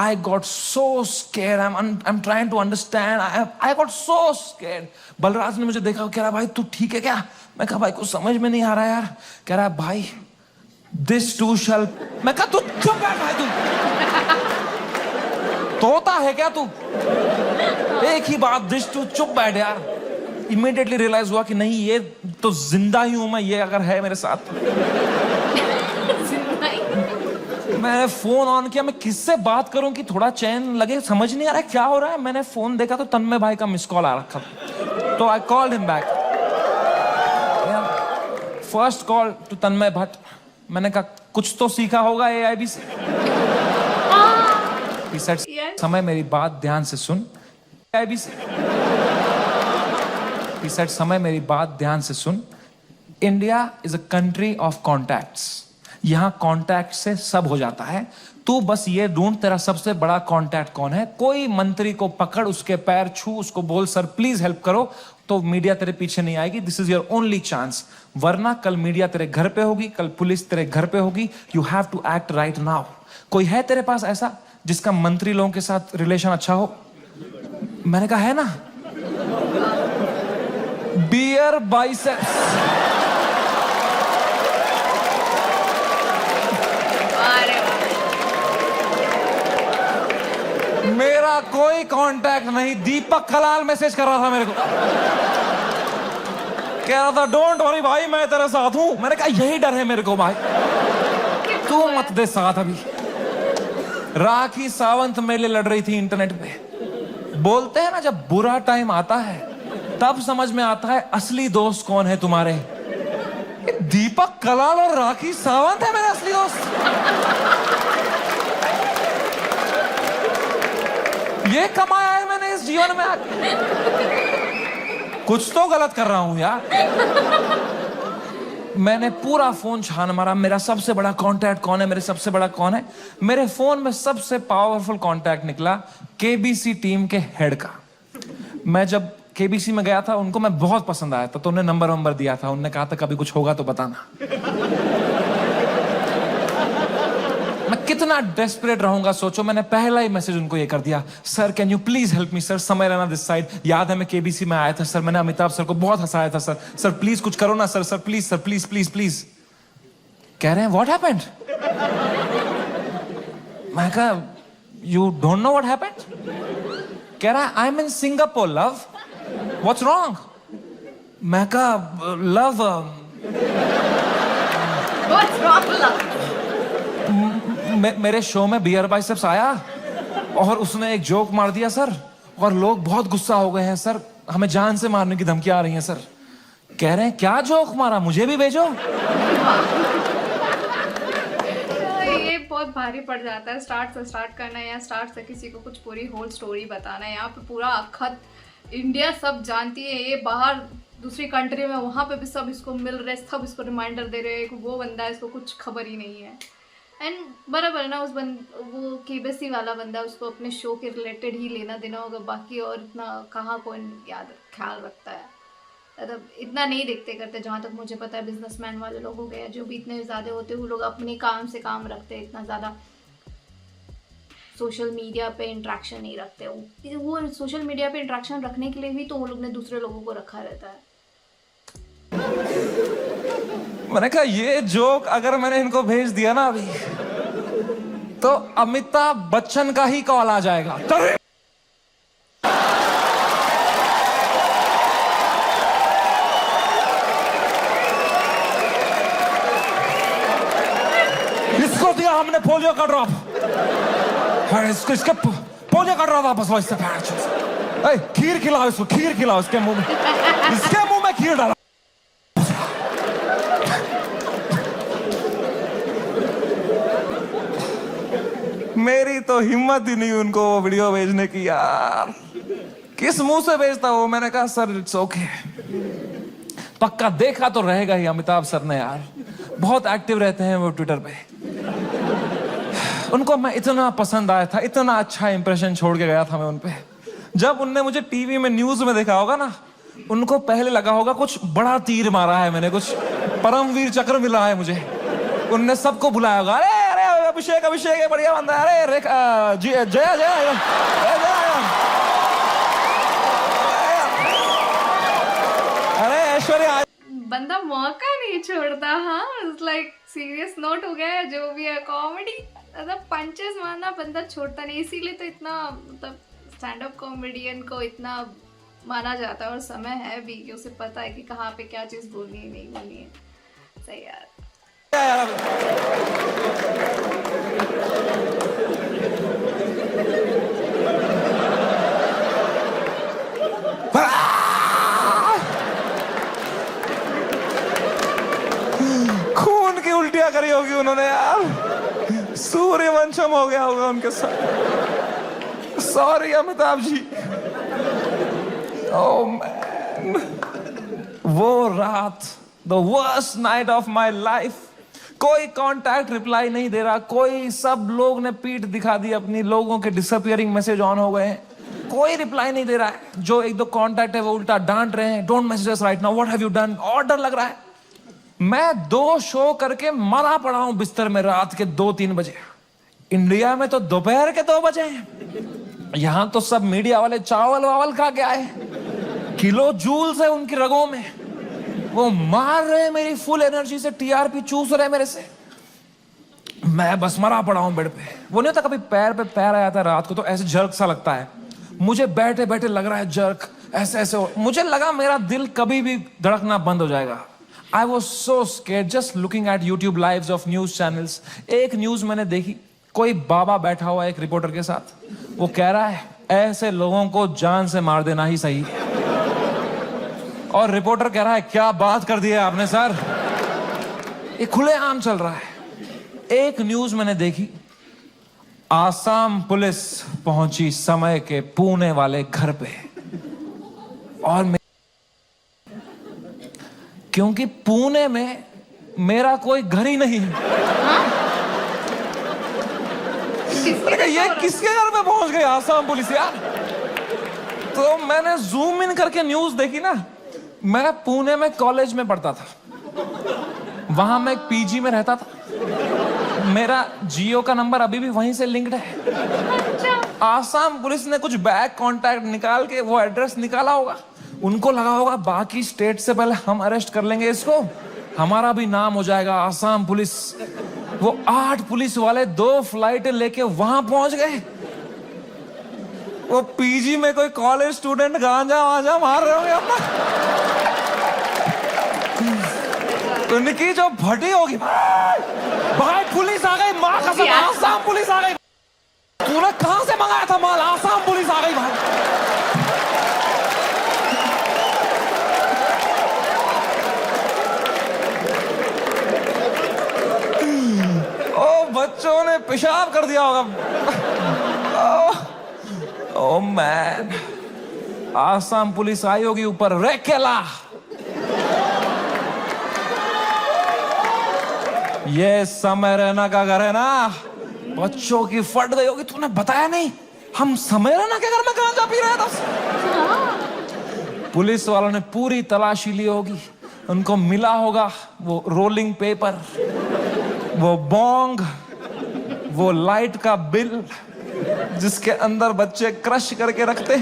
Speaker 1: I got so scared. I'm trying to understand. I got so scared. Balraj ने मुझे देखा, कह रहा भाई तू ठीक है क्या? मैं कहा भाई कुछ समझ में नहीं आ रहा यार। कह रहा भाई this too shall। मैं कहा तू चुप बैठ भाई, तू तोता है क्या तू? एक ही बात, दिस टू, चुप बैठ यार। इमीडिएटली रियलाइज हुआ कि नहीं, ये तो जिंदा ही हूं मैं, ये अगर है मेरे साथ। मैंने फोन ऑन किया, मैं किससे बात करूं कि थोड़ा चैन लगे, समझ नहीं आ रहा है क्या हो रहा है। मैंने फोन देखा तो तन्मय भाई का मिस कॉल आ रखा था, तो I called him back. First call to Tanmay Bhatt. मैंने कहा कुछ तो सीखा होगा AIB से। He said, समय मेरी बात ध्यान से सुन। AIB से He said, समय मेरी बात ध्यान से सुन। India is a country of contacts. यहां कॉन्टैक्ट से सब हो जाता है। तू बस ये ढूंढ तेरा सबसे बड़ा कॉन्टैक्ट कौन है। कोई मंत्री को पकड़, उसके पैर छू, उसको बोल सर प्लीज हेल्प करो, तो मीडिया तेरे पीछे नहीं आएगी। This is your only chance. वरना कल मीडिया तेरे घर पे होगी, कल पुलिस तेरे घर पे होगी। You have to act right now. कोई है तेरे पास ऐसा जिसका मंत्री लोगों के साथ रिलेशन अच्छा हो? मैंने कहा है ना, बियर बाइसेप्स। मेरा कोई कांटेक्ट नहीं। दीपक कलाल मैसेज कर रहा था मेरे को, कह रहा था डोंट वरी भाई मैं तेरे साथ हूं। मैंने कहा यही डर है मेरे को भाई, तू मत दे साथ। अभी राखी सावंत मेरे लिए लड़ रही थी इंटरनेट पे। बोलते हैं ना जब बुरा टाइम आता है तब समझ में आता है असली दोस्त कौन है तुम्हारे। दीपक कलाल और राखी सावंत है मेरे असली दोस्त। ये कमाया है मैंने इस जीवन में आके। कुछ तो गलत कर रहा हूं यार। मैंने पूरा फोन छान मारा, मेरा सबसे बड़ा कांटेक्ट कौन है, मेरे सबसे बड़ा कौन है। मेरे फोन में सबसे पावरफुल कांटेक्ट निकला केबीसी टीम के हेड का। मैं जब केबीसी में गया था उनको मैं बहुत पसंद आया था, तो उन्हें नंबर दिया था। उन्होंने कहा था कभी कुछ होगा तो बताना। मैं कितना डेस्परेट रहूंगा सोचो। मैंने पहला ही मैसेज उनको ये कर दिया, sir can you please help me sir, समय रहना दिस साइड। याद है मैं केबीसी में आया था सर, मैंने अमिताभ सर को बहुत हंसाया था सर, सर प्लीज कुछ करो ना sir, sir please sir, please please please. कह रहे हैं व्हाट हैपेंड। मैं कहा you don't know what happened. कह रहा है I M in Singapore love, what's wrong. मैं कहा लव
Speaker 2: What's wrong, love?
Speaker 1: मेरे शो में बियर बाइसेप्स आया और उसने एक जोक मार दिया सर, और लोग बहुत गुस्सा हो गए हैं सर, हमें जान से मारने की धमकियां आ रही हैं सर। कह रहे हैं क्या जोक मारा, मुझे भी भेजो।
Speaker 2: ये बहुत भारी पड़ जाता है स्टार्ट करना, या स्टार्ट से किसी को कुछ पूरी होल स्टोरी बताना है। यहाँ पे पूरा अखत इंडिया सब जानती है, ये बाहर दूसरी कंट्री में वहाँ पे भी सब इसको मिल रहे, सब इसको रिमाइंडर दे रहे हैं, वो बंदा है इसको कुछ खबर ही नहीं है। एंड बराबर ना वो केबीसी वाला बंदा, उसको अपने शो के रिलेटेड ही लेना देना होगा, बाकी और इतना कहाँ कौन ख्याल रखता है। मतलब इतना नहीं देखते करते, जहाँ तक मुझे पता है। बिजनेसमैन वाले लोग हो गए जो भी इतने ज़्यादा होते हैं, वो लोग अपने काम से काम रखते हैं, इतना ज़्यादा सोशल मीडिया पे इंट्रैक्शन नहीं रखते। वो सोशल मीडिया पे इंट्रैक्शन रखने के लिए भी तो वो लोग ने दूसरे लोगों को रखा रहता है।
Speaker 1: मैंने कहा ये जोक अगर मैंने इनको भेज दिया ना अभी, तो अमिताभ बच्चन का ही कॉल आ जाएगा। इसको दिया हमने पोलियो का ड्रॉप, इसके पोलियो का ड्रॉप वापस लो इससे। खीर खिलाओ इसको, खीर खिलाओ इसके मुंह में, इसके मुंह में खीर डालो। मेरी तो हिम्मत ही नहीं उनको वो वीडियो भेजने की यार। किस मुंह से भेजता वो। मैंने कहा सर इट्स ओके। पक्का देखा तो रहेगा ही अमिताभ सर ने यार, बहुत एक्टिव रहते हैं वो ट्विटर पे। उनको मैं इतना पसंद आया था, इतना अच्छा इंप्रेशन छोड़ के गया था मैं उन पे। जब उनने मुझे टीवी में न्यूज में देखा होगा ना, उनको पहले लगा होगा कुछ बड़ा तीर मारा है मैंने, कुछ परमवीर चक्र मिला है मुझे। उनने सबको बुलाया होगा, अरे अरे अभिषेक है बढ़िया बंदा है, अरे जया जया अरे ऐश्वर्या। बंदा
Speaker 2: मौका नहीं छोड़ता। हाँ लाइक सीरियस नोट हो गया है जो भी है, कॉमेडी मतलब पंचेस मारना बंदा छोड़ता नहीं। इसीलिए तो इतना मतलब स्टैंड अप कॉमेडियन को इतना माना जाता है, और समय है भी कि उसे पता है कि कहाँ पे क्या चीज़ बोलनी है नहीं बोलनी है। सही यार।
Speaker 1: खून की उल्टियां करी होगी उन्होंने यार, सूर्यवंशम हो गया होगा उनके साथ। Sorry Amitabh ji. Oh man, वो रात, the worst night of my life. कोई कांटेक्ट रिप्लाई नहीं दे रहा, कोई, सब लोग ने पीठ दिखा दी अपनी, लोगों के डिसअपियरिंग मैसेज ऑन हो गए हैं, कोई रिप्लाई नहीं दे रहा है। जो एक दो कांटेक्ट है वो उल्टा डांट रहे हैं, don't message us right now, what have you done. और डर लग रहा है। मैं 2 शो करके मरा पड़ा हूं बिस्तर में रात के 2-3 बजे। इंडिया में तो दोपहर के 2 बजे हैं। यहां तो सब मीडिया वाले चावल वावल खा के आए, किलो जूल्स है उनकी रगों में, वो मार रहे हैं मेरी फुल एनर्जी से, टीआरपी चूस रहे हैं मेरे से। मैं बस मरा पड़ा हूं बेड पे। वो नहीं होता कभी पैर पे पैर आया था रात को तो ऐसे झलक सा लगता है, मुझे बैठे बैठे लग रहा है जर्क, ऐसे ऐसे मुझे लगा मेरा दिल कभी भी धड़कना बंद हो जाएगा। I was so scared just looking at YouTube lives of news channels. एक न्यूज मैंने देखी, कोई बाबा बैठा हुआ एक रिपोर्टर के साथ, वो कह रहा है ऐसे लोगों को जान से मार देना ही सही है। और रिपोर्टर कह रहा है क्या बात कर दी है आपने सर। ये खुलेआम चल रहा है। एक न्यूज मैंने देखी, आसाम पुलिस पहुंची समय के पुणे वाले घर पे, और क्योंकि पुणे में मेरा कोई घर ही नहीं। ये किसके घर में पहुंच गई आसाम पुलिस यार। तो मैंने जूम इन करके न्यूज देखी ना। मैं पुणे में कॉलेज में पढ़ता था, वहां मैं एक पीजी में रहता था, मेरा जियो का नंबर अभी भी वहीं से लिंक्ड है। आसाम पुलिस ने कुछ बैक कांटेक्ट निकाल के वो एड्रेस निकाला होगा, उनको लगा होगा बाकी स्टेट से पहले हम अरेस्ट कर लेंगे इसको, हमारा भी नाम हो जाएगा आसाम पुलिस। वो 8 पुलिस वाले 2 फ्लाइटें लेके वहां पहुंच गए। वो पीजी में कोई कॉलेज स्टूडेंट गांजा वांजा मार रहे होंगे अपना। उनकी जो भटी होगी, भाई पुलिस आ गई, माँ कसम आसाम पुलिस आ गई। तूने कहां से मंगाया था माल, आसाम पुलिस आ गई भाई। ओ बच्चों ने पेशाब कर दिया होगा। ओ मैन, आसाम पुलिस आई होगी ऊपर, रेकेला ये समय रैना का घर है ना। बच्चों की फट गई होगी, तूने बताया नहीं हम समय रैना के घर में गांजा पी रहे थे। पुलिस वालों ने पूरी तलाशी ली होगी, उनको मिला होगा वो रोलिंग पेपर, वो बोंग, वो लाइट का बिल जिसके अंदर बच्चे क्रश करके रखते।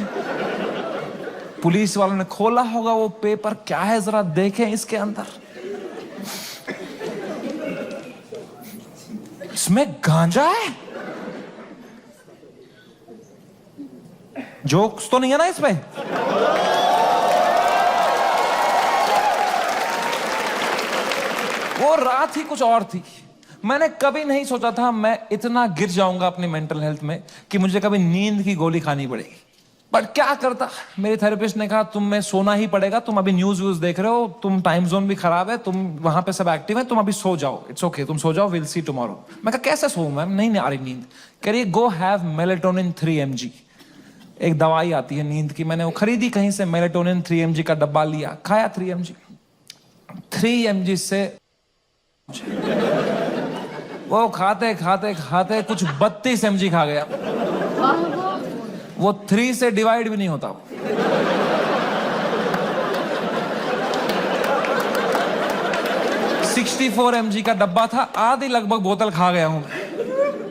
Speaker 1: पुलिस वालों ने खोला होगा वो पेपर, क्या है जरा देखें इसके अंदर। इसमें गांजा है। जोक्स तो नहीं है ना इसमें। वो रात ही कुछ और थी। मैंने कभी नहीं सोचा था मैं इतना गिर जाऊंगा अपनी मेंटल हेल्थ में कि मुझे कभी नींद की गोली खानी पड़ेगी। बट क्या करता, मेरे थेरेपिस्ट ने कहा तुम में सोना ही पड़ेगा, तुम अभी न्यूज व्यूज देख रहे हो, तुम टाइम जोन भी खराब है, तुम वहां पे सब एक्टिव है, तुम अभी सो जाओ, इट्स ओके, तुम सो जाओ, विल सी टुमारो। मैं कहा कैसे सोऊं मैम, नहीं आ रही नींद। कह रही गो हैव मेलेटोनिन 3 mg, एक दवाई आती है नींद की, मैंने वो खरीदी कहीं से, मेलेटोनिन 3 mg का डब्बा लिया, खाया 3 mg। 3 mg से वो खाते खाते खाते कुछ 32 mg खा गया। वो 3 से डिवाइड भी नहीं होता। 64 mg का डब्बा था, आधी लगभग बोतल खा गया हूं।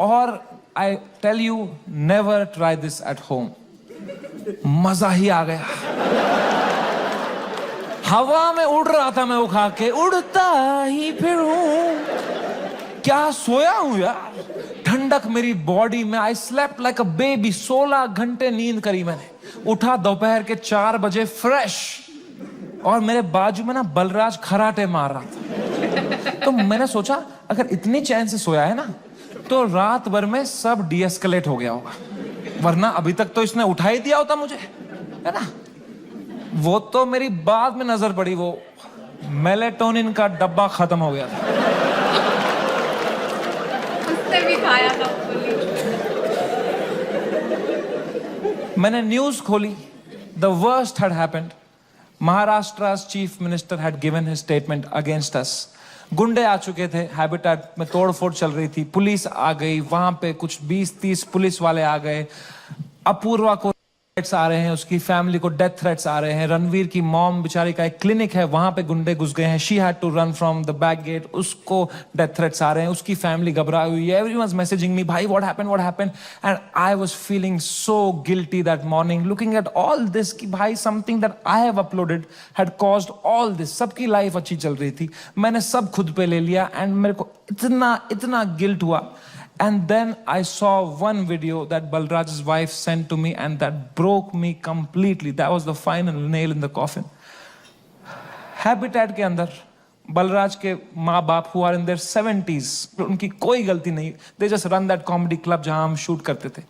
Speaker 1: और I tell you, never try this at home. मजा ही आ गया। हवा में उड़ रहा था मैं वो खा के, उड़ता ही फिरूं। क्या सोया हूं यार, ठंडक मेरी बॉडी में। I slept like a baby. 16 घंटे नींद करी मैंने। उठा दोपहर के 4 बजे फ्रेश, और मेरे बाजू में ना बलराज खराटे मार रहा था। तो मैंने सोचा अगर इतनी चैन से सोया है ना, तो रात भर में सब डीएस्केलेट हो गया होगा, वरना अभी तक तो इसने उठा ही दिया होता मुझे, है ना। वो तो मेरी बाद में नजर पड़ी, वो मेलेटोनिन का डब्बा खत्म हो गया था।
Speaker 2: उसने भी खाया था।
Speaker 1: मैंने न्यूज खोली, the worst had happened. Maharashtra's chief minister had given his statement against us. गुंडे आ चुके थे, हैबिटेट में तोड़फोड़ चल रही थी, पुलिस आ गई, वहां पे कुछ 20-30 पुलिस वाले आ गए। अपूर्वा को थ्रेट्स आ रहे हैं, उसकी फैमिली को डेथ थ्रेट्स आ रहे हैं। रणवीर की मॉम बेचारी का एक क्लिनिक है, वहां पे गुंडे घुस गए हैं, she had to run from the back gate, उसको डेथ थ्रेट्स आ रहे हैं, उसकी फैमिली घबराई हुई है। एवरीवनस मैसेजिंग मी, भाई what happened. And I was feeling so guilty that morning, looking at all this कि भाई something that I have uploaded had caused all this. सबकी लाइफ अच्छी चल रही थी, मैंने सब खुद पे ले लिया, एंड मेरे को इतना गिल्ट हुआ। And then I saw one video that Balraj's wife sent to me, and that broke me completely. That was the final nail in the coffin. Habitat के अंदर बलराज के माँ बाप हुआ इन देयर 70s, उनकी कोई गलती नहीं, they just run that comedy club जहां हम शूट करते थे.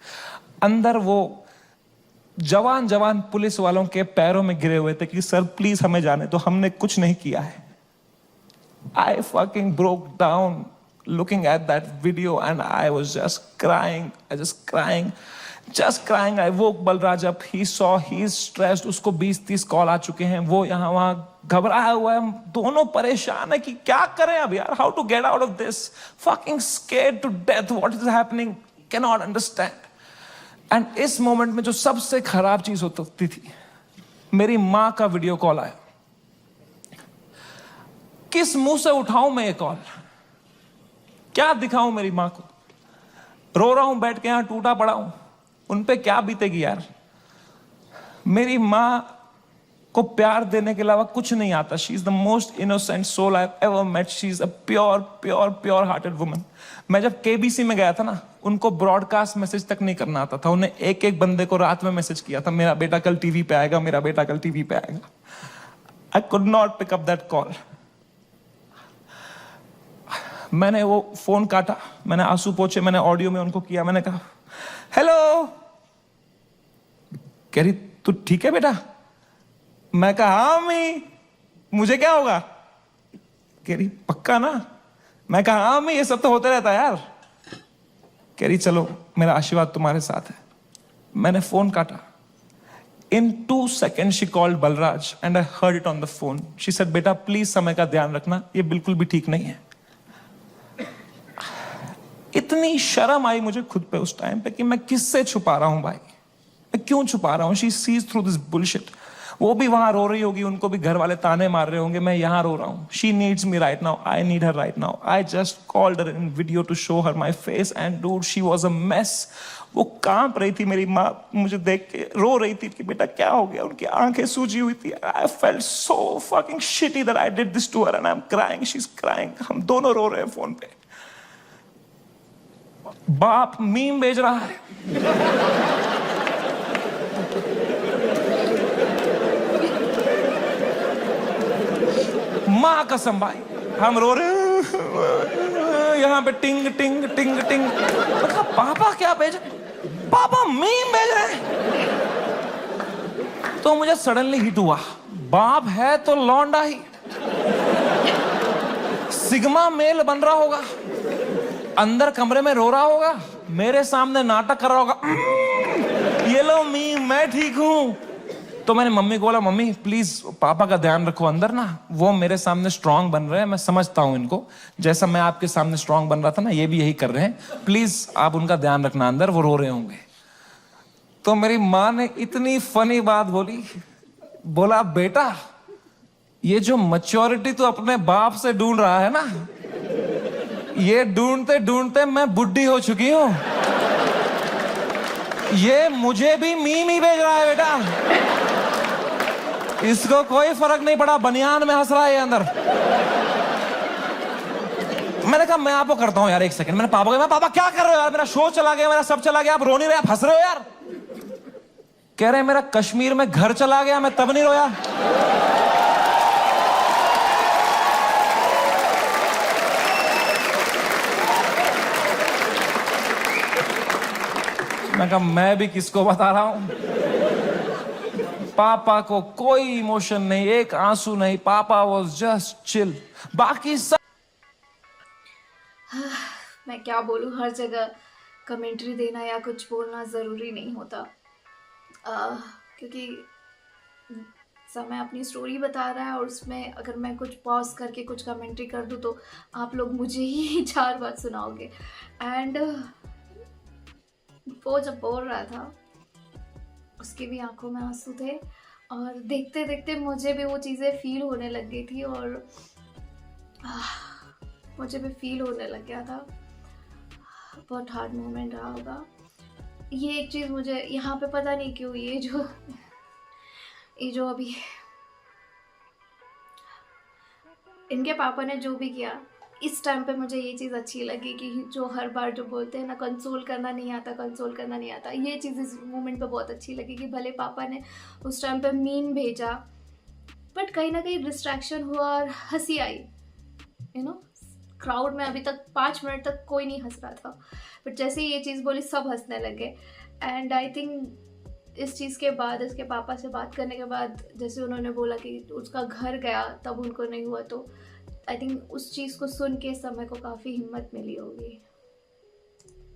Speaker 1: अंदर वो जवान जवान पुलिस वालों के पैरों में गिरे हुए थे कि सर प्लीज हमें जाने दो, हमने कुछ नहीं किया है. I fucking broke down looking at that video and I was just crying. I woke Balraj up. He saw he's stressed. उसको 20-30 कॉल आ चुके हैं. वो यहाँ वहाँ घबराया हुआ है. हम दोनों परेशान है कि क्या करें अब यार. How to get out of this? Fucking scared to death. What is happening? Cannot understand. And इस मोमेंट में जो सबसे खराब चीज होती थी, मेरी माँ का वीडियो कॉल आया. किस मुंह से उठाऊं मैं ये कॉल? क्या दिखाऊं मेरी माँ को? रो रहा हूं बैठ के यहां, टूटा पड़ा हूं. उन पे क्या बीतेगी यार. मेरी माँ को प्यार देने के अलावा कुछ नहीं आता. She is the most innocent soul I have ever met. She is a pure hearted woman. मैं जब केबीसी में गया था ना, उनको ब्रॉडकास्ट मैसेज तक नहीं करना आता था. उन्हें एक एक बंदे को रात में मैसेज किया था, मेरा बेटा कल टीवी पे आएगा, मेरा बेटा कल टीवी पे आएगा. I could not pick up that call. मैंने वो फोन काटा, मैंने आंसू पोंछे, मैंने ऑडियो में उनको किया. मैंने कहा हेलो. कह रही तू ठीक है बेटा? मैं कहा हाँ मम्मी, मुझे क्या होगा? कह रही पक्का ना? मैं कहा हाँ मम्मी, ये सब तो होता रहता है यार. कह रही चलो मेरा आशीर्वाद तुम्हारे साथ है. मैंने फोन काटा. In 2 seconds she called Balraj and I heard it on the phone. She said बेटा प्लीज समय का ध्यान रखना, ये बिल्कुल भी ठीक नहीं है. इतनी शर्म आई मुझे खुद पे उस टाइम पे कि मैं किससे छुपा रहा हूं भाई, मैं क्यों छुपा रहा हूं. She sees through this bullshit. वो भी वहां रो रही होगी, उनको भी घर वाले ताने मार रहे होंगे, मैं यहां रो रहा हूं. She needs me right now, I need her right now. I just called her in video to show her my face and dude she was a mess. वो कांप रही थी, मेरी माँ मुझे देख के रो रही थी कि बेटा क्या हो गया. उनकी आंखें सूजी हुई थी. I felt so fucking shitty that I did this to her and I am crying, she is crying. हम दोनों रो रहे हैं फोन पे. बाप मीम भेज रहा है. मां कसम भाई, हम रो रहे हैं यहां पे. टिंग टिंग टिंग टिंग. मतलब पापा क्या भेज रहे? पापा मीम भेज रहे हैं. तो मुझे सडनली हिट हुआ, बाप है तो लौंडा ही. सिग्मा मेल बन रहा होगा, अंदर कमरे में रो रहा होगा, मेरे सामने नाटक कर रहा होगा. ये लो मीम, मैं ठीक हूं. तो मैंने मम्मी को बोला मम्मी प्लीज पापा का ध्यान रखो अंदर ना, वो मेरे सामने स्ट्रांग बन रहे हैं, मैं समझता हूं इनको, जैसा मैं आपके सामने स्ट्रांग बन रहा था ना, ये भी यही कर रहे हैं, प्लीज आप उनका ध्यान रखना अंदर, वो रो रहे होंगे. तो मेरी माँ ने इतनी फनी बात बोली, बोला बेटा ये जो मैच्योरिटी तू अपने बाप से ढूंढ रहा है ना, ये ढूंढते ढूंढते मैं बुढ़ी हो चुकी हूं. ये मुझे भी मीम ही भेज रहा है बेटा, इसको कोई फर्क नहीं पड़ा, बनियान में हंस रहा है ये अंदर. मैंने कहा मैं आपको करता हूं यार, एक सेकंड. मैंने पापा को, मैं पापा क्या कर रहे हो यार, मेरा शो चला गया, मेरा सब चला गया, आप रो नहीं रहे, आप हंस रहे हो यार. कह रहे मेरा कश्मीर में घर चला गया, मैं तब नहीं रोया. मैं कहा मैं भी किसको बता रहा हूं. पापा को कोई इमोशन नहीं, एक आंसू नहीं. पापा वाज जस्ट चिल. बाकी सब
Speaker 2: मैं क्या बोलूं, हर जगह कमेंट्री देना या कुछ बोलना ज़रूरी नहीं होता, क्योंकि समय अपनी स्टोरी बता रहा है और उसमें अगर मैं कुछ पॉज करके कुछ कमेंट्री कर दूं तो आप लोग मुझे ही 4 बार सुनाओगे. एंड वो जब बोल रहा था उसकी भी आंखों में आंसू थे और देखते देखते मुझे भी वो चीज़ें फील होने लग गई थी और मुझे भी फील होने लग गया था. बहुत हार्ड मोमेंट रहा होगा. ये एक चीज़ मुझे यहाँ पे पता नहीं क्यों, ये जो अभी इनके पापा ने जो भी किया, इस टाइम पे मुझे ये चीज़ अच्छी लगी कि जो हर बार जो बोलते हैं ना कंसोल करना नहीं आता, कंसोल करना नहीं आता, ये चीज़ इस मोमेंट पे बहुत अच्छी लगी कि भले पापा ने उस टाइम पे मीम भेजा बट कहीं ना कहीं डिस्ट्रैक्शन हुआ और हंसी आई। यू नो क्राउड में अभी तक 5 मिनट तक कोई नहीं हंस रहा था, बट जैसे ही ये चीज़ बोली सब हंसने लगे। एंड आई थिंक इस चीज़ के बाद, इसके पापा से बात करने के बाद, जैसे उन्होंने बोला कि उसका घर गया तब उनको नहीं हुआ, तो आई थिंक उस चीज़ को सुन के इस समय को काफ़ी हिम्मत मिली होगी।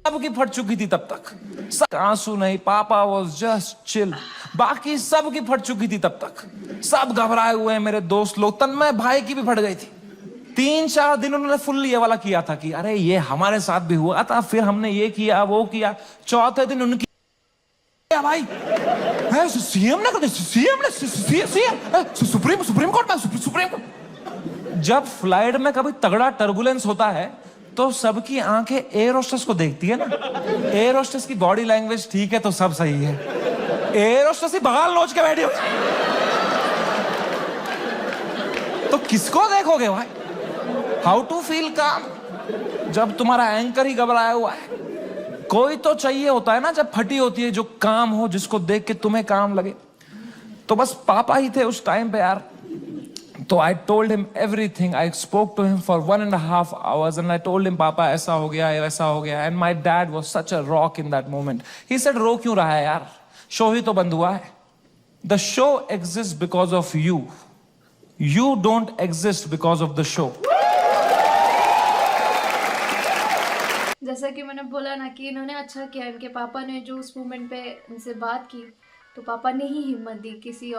Speaker 1: सबकी फट चुकी थी तब तक, सब आंसू नहीं, पापा वाज जस्ट चिल। बाकी सबकी फट चुकी थी तब तक, सब घबराए हुए हैं। मेरे दोस्त लोग, तन्मय भाई की भी फट गई थी। 3-4 दिन उन्होंने फुल ये वाला किया था कि अरे ये हमारे साथ भी हुआ था, फिर हमने ये किया वो किया। चौथे दिन उनकी भाई सीएम ने कर सीएम सुप्रीम कोर्ट में सुप्रीम कोर्ट। जब फ्लाइट में कभी तगड़ा टर्बुलेंस होता है तो सबकी आंखें एयर होस्टेस को देखती है ना। एयर होस्टेस की बॉडी लैंग्वेज ठीक है तो सब सही है। एयर होस्टेस ही बगाल नोच के बैठी हुई तो किसको देखोगे भाई? हाउ टू फील काम जब तुम्हारा एंकर ही घबराया हुआ है? कोई तो चाहिए होता है ना जब फटी होती है, जो काम हो, जिसको देख के तुम्हें काम लगे। तो बस पापा ही थे उस टाइम पे यार। तो I told him everything. I spoke to him for 1.5 hours and I told him, पापा ऐसा हो गया, वैसा हो गया। And my dad was such a rock in that moment. He said, रो क्यों रहा है यार? शो ही तो बंद हुआ है। The show exists because of you. You don't exist because of the show.
Speaker 2: जैसा कि मैंने बोला ना कि इन्होंने अच्छा किया, इनके पापा ने जो उस मोमेंट पे इनसे बात की तो पापा ने ही हिम्मत दी, किसी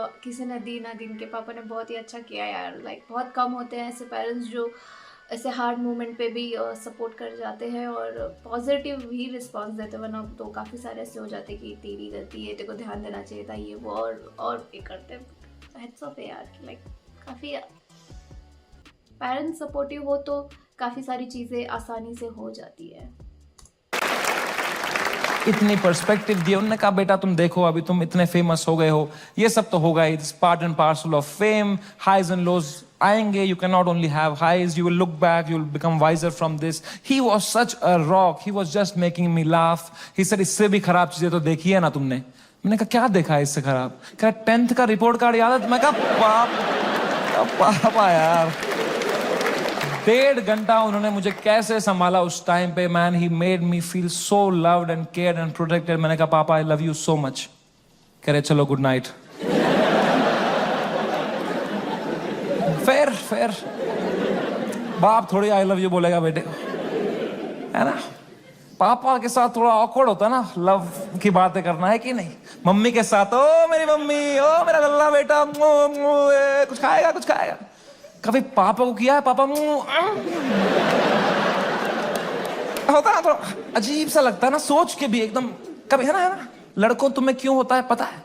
Speaker 2: ने दी ना दी। इनके पापा ने बहुत ही अच्छा किया यार। लाइक बहुत कम होते हैं ऐसे पेरेंट्स जो ऐसे हार्ड मोमेंट पे भी सपोर्ट कर जाते हैं और पॉजिटिव ही रिस्पांस देते हैं, वरना तो काफ़ी सारे ऐसे हो जाते कि तेरी गलती है, तेरे को ध्यान देना चाहिए था, ये वो और ये करते हैं। हेड्स ऑफ है यार, लाइक काफ़ी पेरेंट्स सपोर्टिव हो तो काफ़ी सारी चीज़ें आसानी से हो जाती है।
Speaker 1: इतनी पर्सपेक्टिव दी उन्होंने। कहा बेटा तुम देखो अभी तुम इतने फेमस हो गए हो, ये सब तो होगा, it's part and parcel of fame. Highs and lows आएंगे, you can not only have highs, you will look back, you will become wiser from this. He was such a rock, he was just making me laugh. He said इससे भी खराब चीजें तो देखी है ना तुमने? मैंने कहा क्या देखा है इससे खराब? कहा 10th का रिपोर्ट कार्ड याद है? मैं कहा पापा यार। 1.5 घंटा उन्होंने मुझे कैसे संभाला उस टाइम पे। Man he made me feel so loved and cared and protected. मैंने कहा पापा I love you so much. कह रहे चलो गुड नाइट। फिर बाप थोड़ी आई लव यू बोलेगा बेटे को, है ना? पापा के साथ थोड़ा ऑकवर्ड होता है ना लव की बातें करना, है कि नहीं? मम्मी के साथ ओ मेरी मम्मी, ओ मेरा लल्ला बेटा, कुछ खाएगा कुछ खाएगा। कभी पापा को किया है? पापा होता है ना, थोड़ा अजीब सा लगता है ना सोच के भी एकदम कभी, है ना? लड़कों तुम्हें क्यों होता है पता है?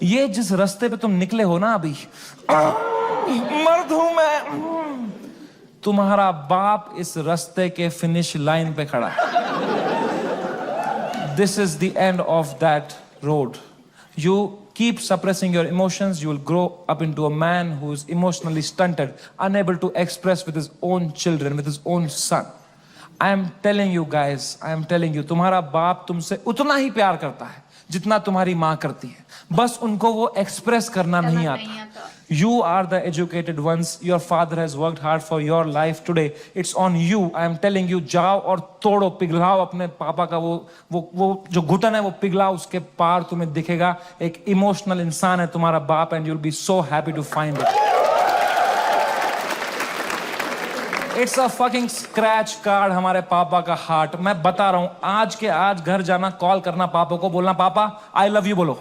Speaker 1: ये जिस रास्ते पे तुम निकले हो ना अभी, मर्द हूं मैं, तुम्हारा बाप इस रास्ते के फिनिश लाइन पे खड़ा है। This is the end of that road. You keep suppressing your emotions, you will grow up into a man who is emotionally stunted, unable to express with his own children, with his own son. I am telling you guys, I am telling you, तुम्हारा बाप तुमसे उतना ही प्यार करता है जितना तुम्हारी माँ करती है, बस उनको वो एक्सप्रेस करना नहीं आता। You are the educated ones. Your father has worked hard for your life today. It's on you. I am telling you, जाओ और तोड़ो, पिघलाओ अपने पापा का वो जो घुटन है, वो पिघलाओ, उसके पार तुम्हें दिखेगा एक इमोशनल इंसान है तुम्हारा बाप, and you'll be so happy to find it. It's a fucking scratch card हमारे पापा का हार्ट। मैं बता रहा हूं, आज के आज घर जाना, कॉल करना पापा को, बोलना पापा आई लव यू बोलो।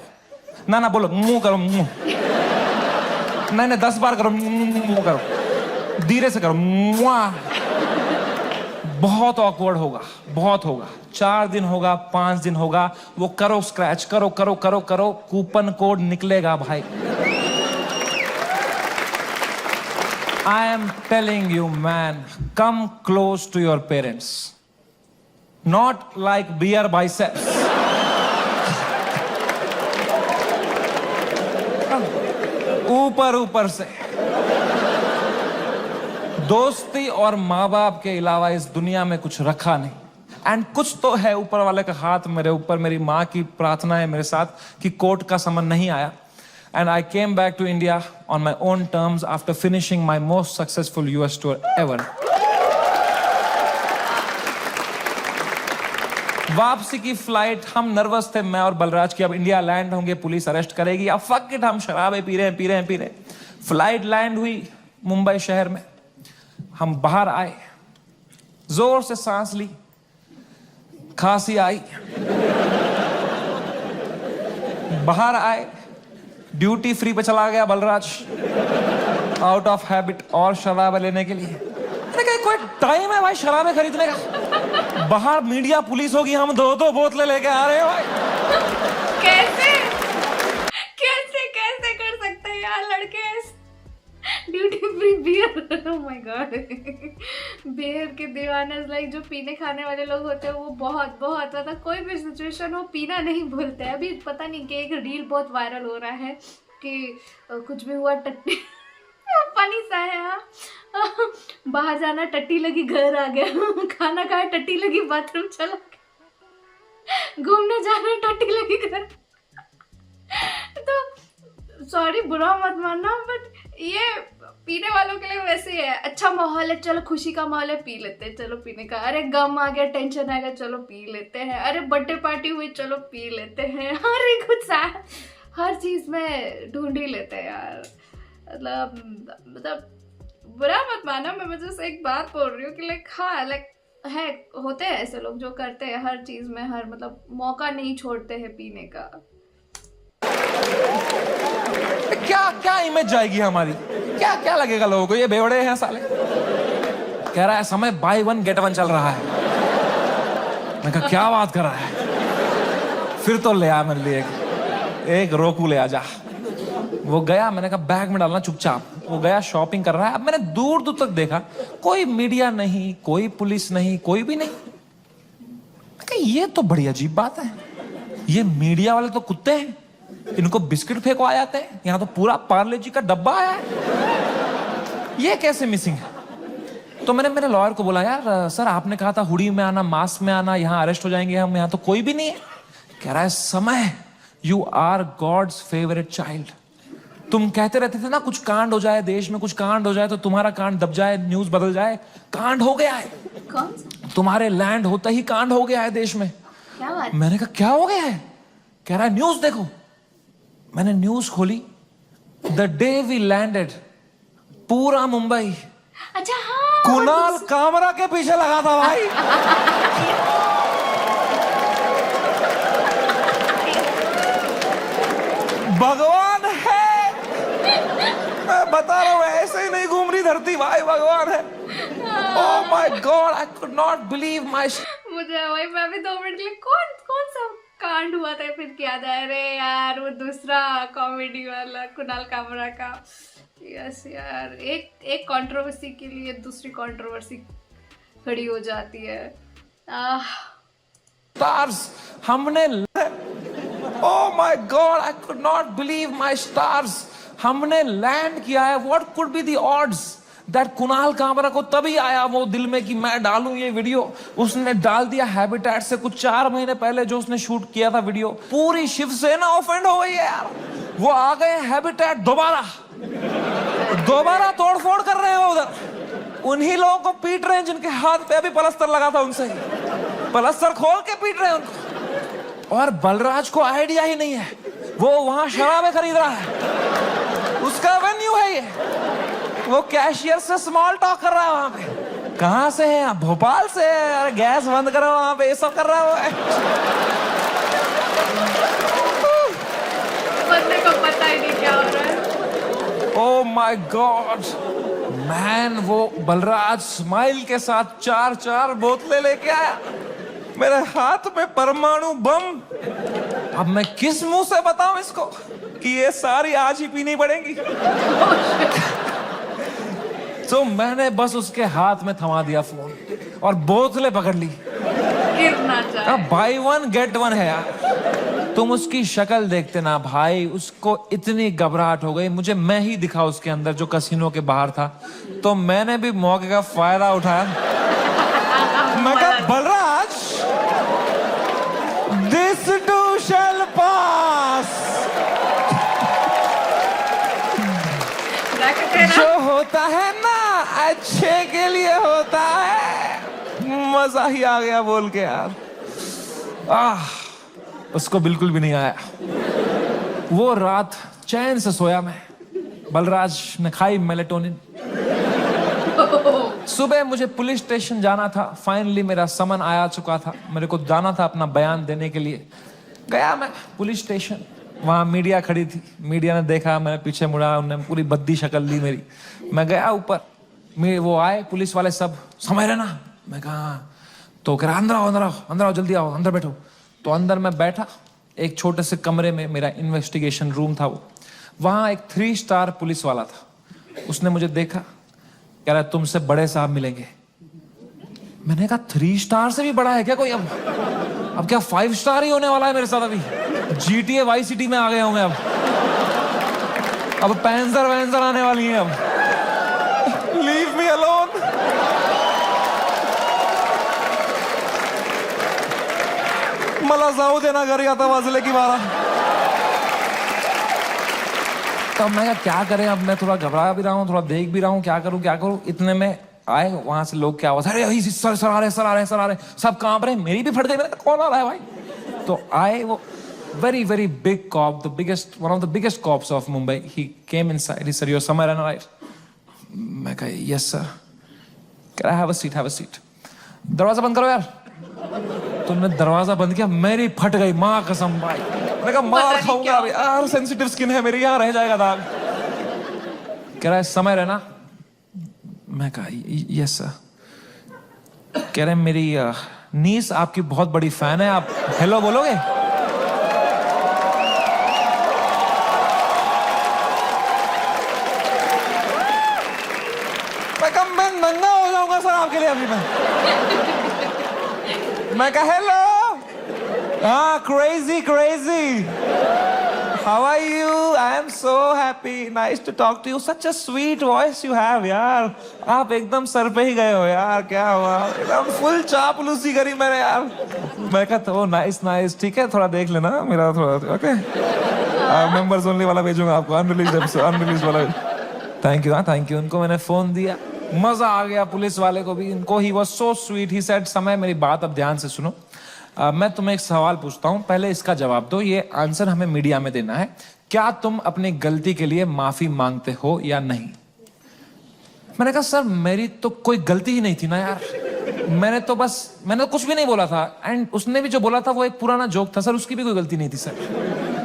Speaker 1: ना बोलो, मुंह करो, मुंह नहीं 10 बार करो, मुंह करो, धीरे से करो, बहुत ऑकवर्ड होगा, बहुत होगा। 4 दिन होगा, 5 दिन होगा, वो करो, स्क्रैच करो करो करो करो, कूपन कोड निकलेगा भाई। I am telling you man, come close to your parents, not like beer biceps. ऊपर से दोस्ती और माँ बाप के अलावा इस दुनिया में कुछ रखा नहीं। एंड कुछ तो है ऊपर वाले का हाथ मेरे ऊपर, मेरी माँ की प्रार्थना है मेरे साथ कि कोर्ट का समन नहीं आया। And I came back to India on my own terms after finishing my most successful US tour ever. वापसी की फ्लाइट हम नर्वस थे, मैं और बलराज, की अब इंडिया लैंड होंगे, पुलिस अरेस्ट करेगी, अब फक इट, हम शराबे पी रहे हैं। फ्लाइट लैंड हुई मुंबई शहर में, हम बाहर आए, जोर से सांस ली, खांसी आई, बाहर आए, ड्यूटी फ्री पे चला गया बलराज आउट ऑफ हैबिट और शराब लेने के लिए। मैंने कहा कोई टाइम है भाई शराबें खरीदने का? बाहर मीडिया पुलिस होगी, हम 2-2 बोतलें लेके आ रहे हैं भाई।
Speaker 2: कैसे कैसे कैसे कर सकते हैं यार लड़के? Duty free beer, oh my god. Beer के दीवाने लाइक जो पीने खाने वाले लोग होते हैं वो बहुत बहुत मतलब कोई भी सिचुएशन हो पीना नहीं भूलते हैं। अभी पता नहीं कि एक रील बहुत वायरल हो रहा है कि कुछ भी हुआ टट्टी फनी सा है। हाँ, बाहर जाना टट्टी लगी घर आ गया, खाना खाया टट्टी लगी बाथरूम चला गया, घूमने जाना टट्टी लगी घर। तो सॉरी बुरा मत मानना बट ये पीने वालों के लिए वैसे ही है। अच्छा माहौल है, चलो खुशी का माहौल है, पी लेते हैं, चलो पीने का। अरे गम आ गया, टेंशन आ गया, चलो पी लेते हैं। अरे बर्थडे पार्टी हुई, चलो पी लेते हैं। अरे कुछ हर चीज में ढूंढ ही लेते हैं यार। मतलब बुरा मत माना, मैं मुझे एक बात बोल रही हूँ कि लाइक हाँ लाइक है, होते हैं ऐसे लोग जो करते हैं हर चीज में, हर मतलब मौका नहीं छोड़ते हैं पीने का।
Speaker 1: क्या क्या इमेज जाएगी हमारी? क्या क्या लगेगा लोगों को? ये बेवड़े हैं साले। कह रहा है समय बाय 1 गेट 1 चल रहा है। मैं कहा क्या बात कर रहा है? फिर तो ले आ मेरे लिए एक रोकू ले आ जा। वो गया, मैंने कहा बैग में डालना चुपचाप। वो गया शॉपिंग कर रहा है। अब मैंने दूर दूर तक देखा, कोई मीडिया नहीं, कोई पुलिस नहीं, कोई भी नहीं। मैं कहा ये तो बड़ी अजीब बात है, ये मीडिया वाले तो कुत्ते हैं, इनको बिस्किट फेंको आ जाते हैं, यहाँ तो पूरा पार्ले जी का डब्बा आया है, ये कैसे मिसिंग है? तो मैंने मेरे लॉयर को बोला यार सर आपने कहा था हुडी में आना, मास्क में आना, यहाँ अरेस्ट हो जाएंगे हम, यहाँ तो कोई भी नहीं है। कह रहा है Samay, you are god's favourite child. तुम कहते रहते थे ना कुछ कांड हो जाए देश में, कुछ कांड हो जाए तो तुम्हारा कांड दब जाए, न्यूज बदल जाए। कांड हो गया है।
Speaker 2: कौन सा?
Speaker 1: तुम्हारे लैंड होता ही कांड हो गया है देश में।
Speaker 2: क्या बात?
Speaker 1: मैंने कहा क्या हो गया है? कह रहा है न्यूज देखो। मैंने न्यूज खोली, द डे वी लैंडेड पूरा मुंबई
Speaker 2: अच्छा हाँ
Speaker 1: कुणाल कामरा के पीछे लगा था भाई। भगवान है, मैं बता रहा हूं ऐसे ही नहीं घूम रही धरती भाई, भगवान है। ओह my God, I could not believe my.
Speaker 2: मुझे वही, मैं भी 2 मिनट के लिए कौन सा कांड हुआ था फिर क्या था? अरे यार वो दूसरा कॉमेडी वाला कुणाल कामरा का। यस यार, एक कंट्रोवर्सी के लिए दूसरी कंट्रोवर्सी खड़ी हो जाती है।
Speaker 1: स्टार्स हमने, ओह my God, I could not believe my stars, हमने लैंड किया है। What could be the odds that Kunal Kamra को तभी आया वो दिल में कि मैं डालूं ये वीडियो। उसने डाल दिया हैबिटेट से कुछ 4 महीने पहले जो उसने शूट किया था वीडियो। पूरी शिवसेना ऑफेंड हो गई है यार। वो आ गए हैबिटेट दोबारा तोड़फोड़ कर रहे हैं उधर। उन्हीं लोगों को पीट रहे हैं जिनके हाथ पे अभी पलस्तर लगा था, उनसे पलस्तर खोल के पीट रहे हैं उनको। और बलराज को आइडिया ही नहीं है, वो वहां शराबें खरीद रहा है, उसका वेन्यू है ये। वो कैशियर से स्मॉल टॉक कर रहा है वहां पे। कहां से है आप? भोपाल से। अरे गैस बंद करो वहां पे, ये सब कर रहा है।
Speaker 2: बंदे को पता ही नहीं क्या हो रहा है।
Speaker 1: ओह माय गॉड मैन, वो बलराज स्माइल के साथ 4 बोतलें लेके आया। मेरे हाथ में परमाणु बम। अब मैं किस मुंह से बताऊं इसको कि ये सारी आज ही पीनी पड़ेगी। तो मैंने बस उसके हाथ में थमा दिया फोन और बोतलें पकड़ ली।
Speaker 2: गिरना चाहिए।
Speaker 1: बाय 1 गेट 1 है यार। तुम उसकी शक्ल देखते ना भाई, उसको इतनी घबराहट हो गई, मुझे मैं ही दिखा उसके अंदर जो कसिनो के बाहर था, तो मैंने भी मौके का फायदा उठाया। मैं कहा बलराज, दिस टू शैल पास। जो होता है ना अच्छे के लिए होता है। मजा ही आ गया बोल के यार। उसको बिल्कुल भी नहीं आया। वो रात चैन से सोया मैं। बलराज ने खाई मेलेटोनिन। सुबह मुझे पुलिस स्टेशन जाना था। फाइनली मेरा समन आया चुका था। मेरे को जाना था अपना बयान देने के लिए। गया मैं पुलिस स्टेशन। वहां मीडिया खड़ी थी। मीडिया ने देखा, मैंने पीछे मुड़ा, उन्होंने पूरी बद्दी शक्ल ली मेरी। मैं गया ऊपर, वो आए पुलिस वाले सब, समझ रहे ना? मैं कहा, तो कह रहा अंदर आओ, अंदर आओ, अंदर आओ, जल्दी आओ, अंदर बैठो। तो अंदर मैं बैठा एक छोटे से कमरे में, मेरा इन्वेस्टिगेशन रूम था वो। वहां एक 3 स्टार पुलिस वाला था। उसने मुझे देखा, कह रहा तुमसे बड़े साहब मिलेंगे। मैंने कहा 3 स्टार से भी बड़ा है क्या कोई? अब क्या 5 स्टार ही होने वाला है मेरे साथ? अभी GTA वाई सिटी में आ गया हूं मैं। अब पैंजर वैंजर आने वाली है। अब लीव मी अलोन। मला जाऊ देना घरी, आता वाजले की 12। तब मैं क्या करें? अब मैं थोड़ा घबरा भी रहा हूँ, थोड़ा देख भी रहा हूँ, क्या करूँ क्या करूँ। इतने में आए वहां से लोग, क्या आवाज, अरे सर सर आ रहे, सर आ रहे, सर आ रहे। सब कांप रहे, मेरी भी फट गई। मैंने कौन आ रहा है भाई? तो आए वो very very big cop, one of the biggest cops of Mumbai. He came inside. He said, "You're somewhere right?" मैं कहा, "Yes sir." Can I have a seat? Have a seat. दरवाजा बंद करो यार। तो उन्होंने दरवाजा बंद किया, मेरी फट गई माँ कसम भाई। मैंने कहा मार खाऊंगा अभी यार, सेंसिटिव स्किन है मेरी, यहाँ रह जाएगा दाग। कह रहा है समय रहना। मैं कहा यस सर। कह रहे मेरी नीस आपकी बहुत बड़ी फैन है, आप हेलो बोलोगे? मैं नंगा हो जाऊंगा सर आपके लिए अभी। मैं कहा हेलो। हाँ, crazy crazy, how are you? I am so happy, nice to talk to you, such a sweet voice you have यार। आप एकदम सर पे ही गए हो यार, क्या हुआ? एकदम फुल चापलूसी करी मैंने यार। मैं कहा तो नाइस नाइस, ठीक है थोड़ा देख लेना मेरा थोड़ा, ओके मेंबर्स ओनली वाला भेजूंगा आपको, अनरिलीज वाला। Thank you. हाँ थैंक यू। उनको मैंने फोन दिया, मजा आ गया पुलिस वाले को भी। इनको he was so sweet. He said समय मेरी बात अब ध्यान से सुनो। मैं तुम्हें एक सवाल पूछता हूं, पहले इसका जवाब दो। ये आंसर हमें मीडिया में देना है। क्या तुम अपनी गलती के लिए माफी मांगते हो या नहीं? मैंने कहा सर मेरी तो कोई गलती ही नहीं थी ना यार, मैंने तो कुछ भी नहीं बोला था। एंड उसने भी जो बोला था वो एक पुराना जोक था सर, उसकी भी कोई गलती नहीं थी सर।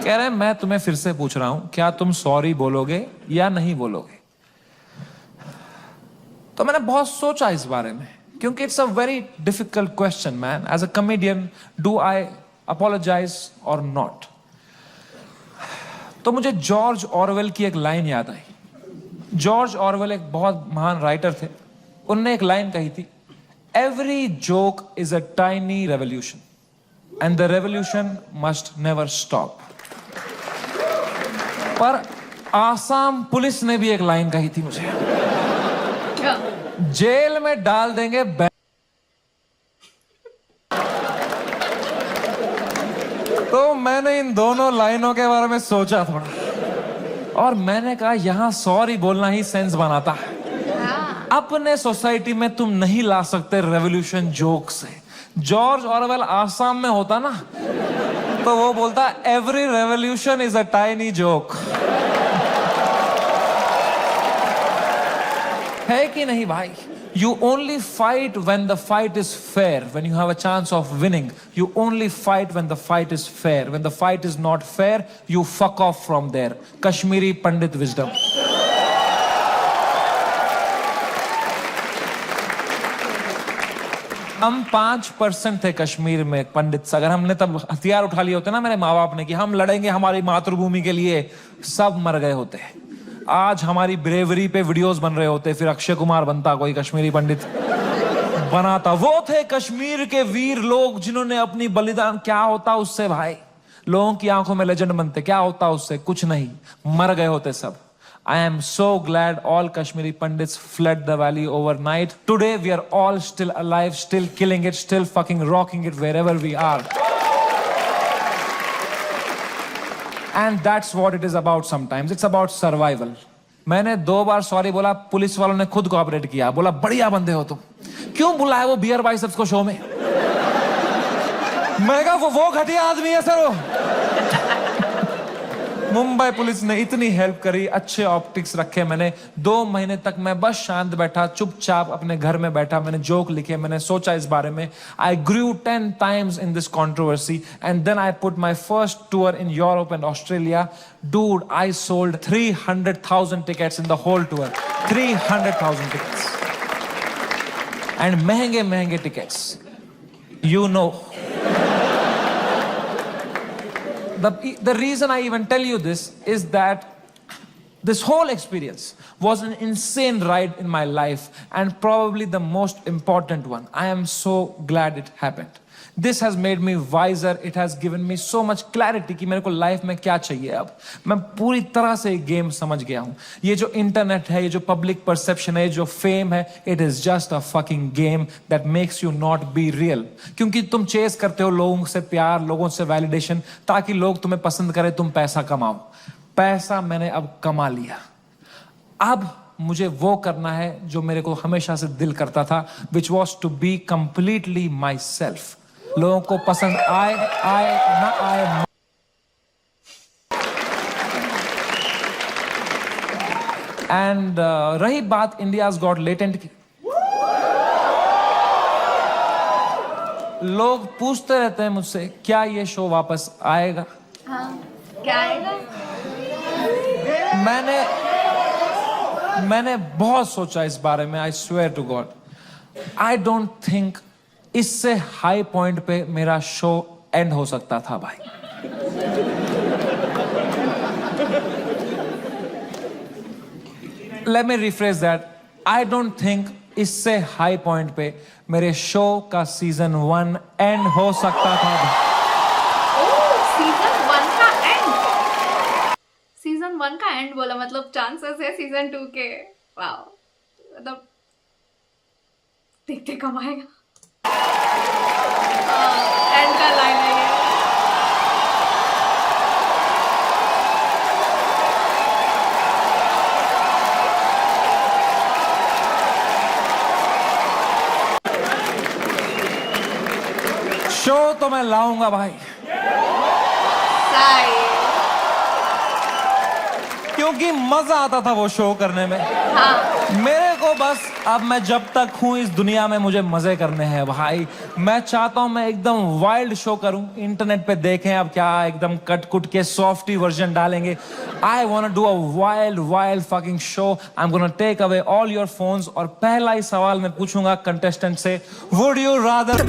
Speaker 1: कह रहे हैं मैं तुम्हें फिर से पूछ रहा हूं, क्या तुम सॉरी बोलोगे या नहीं बोलोगे? तो मैंने बहुत सोचा इस बारे में, क्योंकि it's a very difficult question man. As a comedian, do I apologise और नॉट? तो मुझे जॉर्ज ऑरवेल की एक लाइन याद आई। जॉर्ज ऑरवेल एक बहुत महान राइटर थे। उनने एक लाइन कही थी, every joke is a tiny revolution and the revolution must never stop. पर आसाम पुलिस ने भी एक लाइन कही थी मुझे, जेल में डाल देंगे तो मैंने इन दोनों लाइनों के बारे में सोचा थोड़ा, और मैंने कहा यहां सॉरी बोलना ही सेंस बनाता है। अपने सोसाइटी में तुम नहीं ला सकते रेवोल्यूशन जोक से। जॉर्ज ऑरवेल आसाम में होता ना, तो वो बोलता every revolution is a tiny joke. है कि नहीं भाई? You only fight when the fight is fair, when you have a chance of winning. You only fight when the fight is fair. When the fight is not fair, you fuck off from there. Kashmiri Pandit wisdom. हम 5% थे कश्मीर में पंडित। अगर हमने तब हथियार उठा लिए होते ना मेरे माँ बाप ने कि हम लड़ेंगे हमारी मातृभूमि के लिए, सब मर गए होते। आज हमारी ब्रेवरी पे वीडियोस बन रहे होते, फिर अक्षय कुमार बनता, कोई कश्मीरी पंडित बनाता। वो थे कश्मीर के वीर लोग जिन्होंने अपनी बलिदान। क्या होता उससे भाई? लोगों की आंखों में लेजेंड बनते, क्या होता उससे? कुछ नहीं, मर गए होते सब. I am so glad all Kashmiri Pandits fled the valley overnight. Today we are all still alive, still killing it, still fucking rocking it wherever we are. And that's what it is about sometimes. It's about survival. मैंने 2 बार sorry बोला, police वालों ने खुद cooperate किया, बोला बढ़िया बंदे हो तुम, क्यों बुलाया वो बियर बाइसेप्स को शो में? मैं कहा वो घटिया आदमी है सर वो. मुंबई पुलिस ने इतनी हेल्प करी, अच्छे ऑप्टिक्स रखे मैंने. 2 महीने तक मैं बस शांत बैठा, चुपचाप अपने घर में बैठा. मैंने जोक लिखे, मैंने सोचा इस बारे में. आई ग्रू 10 times in this controversy and then I put my first tour in Europe and Australia. Dude, I sold 300,000 tickets in the whole tour. 300,000 tickets. And महंगे tickets. You know. The reason I even tell you this is that this whole experience was an insane ride in my life and probably the most important one. I am so glad it happened. This has made me wiser. It has given me so much clarity कि मेरे को life में क्या चाहिए. अब मैं पूरी तरह से गेम समझ गया हूँ. ये जो इंटरनेट है, ये जो पब्लिक परसेप्शन है, जो फेम है, it is just a fucking game that makes you not be real. क्योंकि तुम चेस करते हो लोगों से प्यार, लोगों से वैलिडेशन, ताकि लोग तुम्हें पसंद करें, तुम पैसा कमाओ. पैसा मैंने अब कमा लिया. अब मुझे वो करना है जो मेरे को हमेशा से दिल करता था, which was to be completely myself. लोगों को पसंद आए ना आए. एंड रही बात इंडियाज गॉट लेटेंट की, लोग पूछते रहते हैं मुझसे क्या ये शो वापस आएगा.
Speaker 2: हाँ, क्या आएगा?
Speaker 1: मैंने बहुत सोचा इस बारे में. I swear to god, I don't think इससे हाई पॉइंट पे मेरा शो एंड हो सकता था भाई. Let me rephrase that. I don't think इससे हाई पॉइंट पे मेरे शो का सीजन 1 एंड हो सकता था.
Speaker 2: सीजन 1 का एंड बोला, मतलब चांसेस है सीजन 2 के. वाओ, मतलब देखते कब आएगा. एंड का लाइन है ये.
Speaker 1: शो तो मैं लाऊंगा भाई, क्योंकि मजा आता था वो शो करने में.
Speaker 2: हाँ.
Speaker 1: मेरे को बस अब मैं जब तक हूं इस दुनिया में मुझे मजे करने हैं भाई. मैं चाहता हूं मैं एकदम वाइल्ड शो करूं. इंटरनेट पे देखें अब क्या एकदम कट कुट के सॉफ्टी वर्जन डालेंगे. I want to do a wild fucking show. I am gonna take away all your phones और पहला ही सवाल मैं पूछूंगा कंटेस्टेंट से, वुड यू रादर.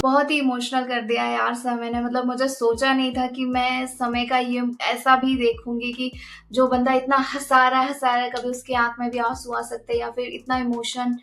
Speaker 2: बहुत ही इमोशनल कर दिया है यार समय ने. मतलब मुझे सोचा नहीं था कि मैं समय का ये ऐसा भी देखूंगी कि जो बंदा इतना हंसा रहा है, कभी उसके आंख में भी आंसू आ सकते हैं या फिर इतना इमोशन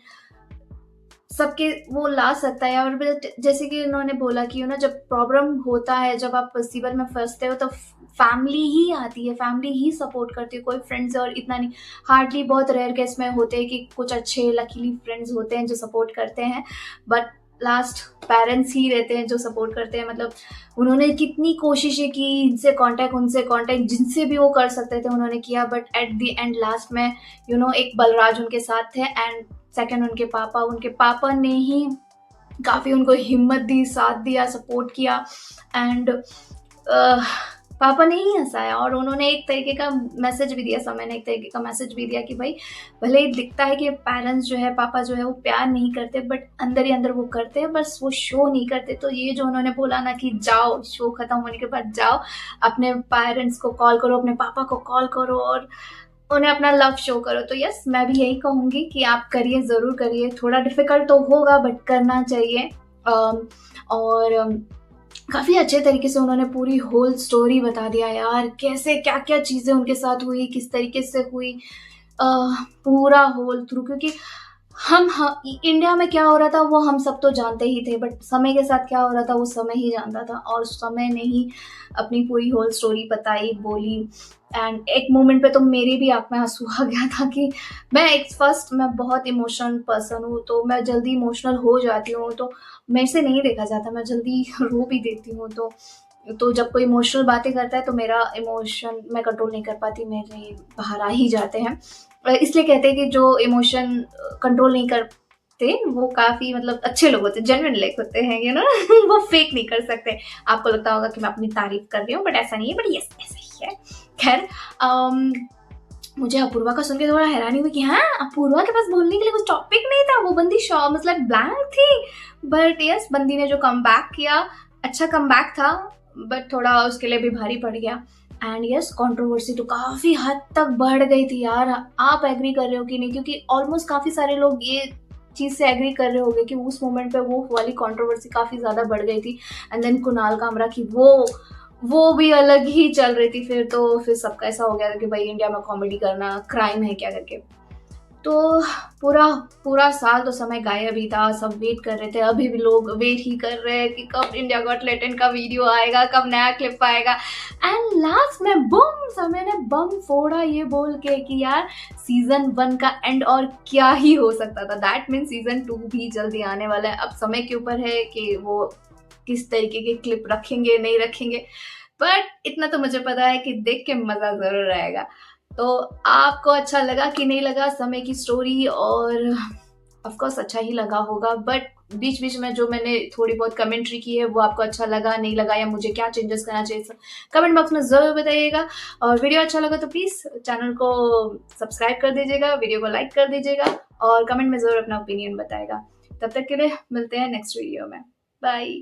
Speaker 2: सबके वो ला सकता है. और जैसे कि उन्होंने बोला कि जब प्रॉब्लम होता है, जब आप मुसीबत में फंसते हो तो फैमिली ही आती है, फैमिली ही सपोर्ट करती है, कोई फ्रेंड्स और इतना नहीं. हार्डली बहुत रेयर केस में होते हैं कि कुछ अच्छे लकीली फ्रेंड्स होते हैं जो सपोर्ट करते हैं, बट लास्ट पेरेंट्स ही रहते हैं जो सपोर्ट करते हैं. मतलब उन्होंने कितनी कोशिशें की, इनसे कांटेक्ट उनसे कांटेक्ट, जिनसे भी वो कर सकते थे उन्होंने किया, but at the end last में एक बलराज उनके साथ थे. एंड सेकंड उनके पापा ने ही काफ़ी उनको हिम्मत दी, साथ दिया, सपोर्ट किया. एंड पापा ने ही हंसाया और उन्होंने एक तरीके का मैसेज भी दिया. समय ने एक तरीके का मैसेज भी दिया कि भाई भले ही दिखता है कि पेरेंट्स जो है, पापा जो है, वो प्यार नहीं करते, बट अंदर ही अंदर वो करते हैं, बस वो शो नहीं करते. तो ये जो उन्होंने बोला ना कि जाओ, शो खत्म होने के बाद जाओ, अपने पेरेंट्स को कॉल करो, अपने पापा को कॉल करो और उन्हें अपना लव शो करो. तो यस, मैं भी यही कहूँगी कि आप करिए, ज़रूर करिए. थोड़ा डिफिकल्ट तो होगा बट करना चाहिए. और काफ़ी अच्छे तरीके से उन्होंने पूरी होल स्टोरी बता दिया यार, कैसे क्या क्या चीज़ें उनके साथ हुई, किस तरीके से हुई, पूरा होल थ्रू. क्योंकि इंडिया में क्या हो रहा था वो हम सब तो जानते ही थे, बट समय के साथ क्या हो रहा था वो समय ही जानता था, और समय ने ही अपनी पूरी होल स्टोरी बताई, बोली। एंड एक मोमेंट पे तो मेरी भी आंख में आंसू आ गया था कि मैं बहुत इमोशनल पर्सन हूँ, तो मैं जल्दी इमोशनल हो जाती हूँ, तो मेरे से नहीं देखा जाता, मैं जल्दी रो भी देती हूँ। तो जब कोई इमोशनल बातें करता है तो मेरा इमोशन मैं कंट्रोल नहीं कर पाती, मेरे बाहर आ ही जाते हैं। इसलिए कहते हैं कि जो इमोशन कंट्रोल नहीं करते वो काफ़ी मतलब अच्छे लोग होते हैं, जेन्युइन लोग होते हैं, यू नो वो फेक नहीं कर सकते। आपको लगता होगा कि मैं अपनी तारीफ कर रही हूँ, बट ऐसा नहीं है, बट यस ऐसा ही है। खैर, मुझे अपूर्वा का सुन के थोड़ा हैरानी हुई कि हाँ, अपूर्वा के पास बोलने के लिए कुछ टॉपिक नहीं था, वो बंदी मतलब ब्लैंक थी। बट यस, बंदी ने जो कमबैक किया, अच्छा कमबैक था, बट थोड़ा उसके लिए भी भारी पड़ गया। एंड यस, कंट्रोवर्सी तो काफ़ी हद तक बढ़ गई थी यार। आप एग्री कर रहे हो कि नहीं? क्योंकि ऑलमोस्ट काफ़ी सारे लोग ये चीज़ से एग्री कर रहे होंगे कि उस मोमेंट पे वो वाली कंट्रोवर्सी काफ़ी ज़्यादा बढ़ गई थी। एंड देन कुणाल कामरा की वो भी अलग ही चल रही थी। फिर सबका ऐसा हो गया था कि भाई इंडिया में कॉमेडी करना क्राइम है क्या करके। तो पूरा पूरा साल तो समय गायब ही था, सब वेट कर रहे थे, अभी भी लोग वेट ही कर रहे हैं कि कब इंडिया गॉट टैलेंट का वीडियो आएगा, कब नया क्लिप आएगा। एंड लास्ट में बम, समय ने बम फोड़ा ये बोल के कि यार सीजन 1 का एंड और क्या ही हो सकता था। दैट मीन सीजन 2 भी जल्दी आने वाला है। अब समय के ऊपर है कि वो किस तरीके के क्लिप रखेंगे नहीं रखेंगे, बट इतना तो मुझे पता है कि देख के मजा जरूर आएगा। तो आपको अच्छा लगा कि नहीं लगा समय की स्टोरी? और ऑफ कोर्स अच्छा ही लगा होगा, बट बीच बीच में जो मैंने थोड़ी बहुत कमेंट्री की है वो आपको अच्छा लगा नहीं लगा, या मुझे क्या चेंजेस करना चाहिए, कमेंट बॉक्स में जरूर बताइएगा। और वीडियो अच्छा लगा तो प्लीज चैनल को सब्सक्राइब कर दीजिएगा, वीडियो को लाइक कर दीजिएगा, और कमेंट में जरूर अपना ओपिनियन बताएगा। तब तक के लिए मिलते हैं नेक्स्ट वीडियो में। बाय।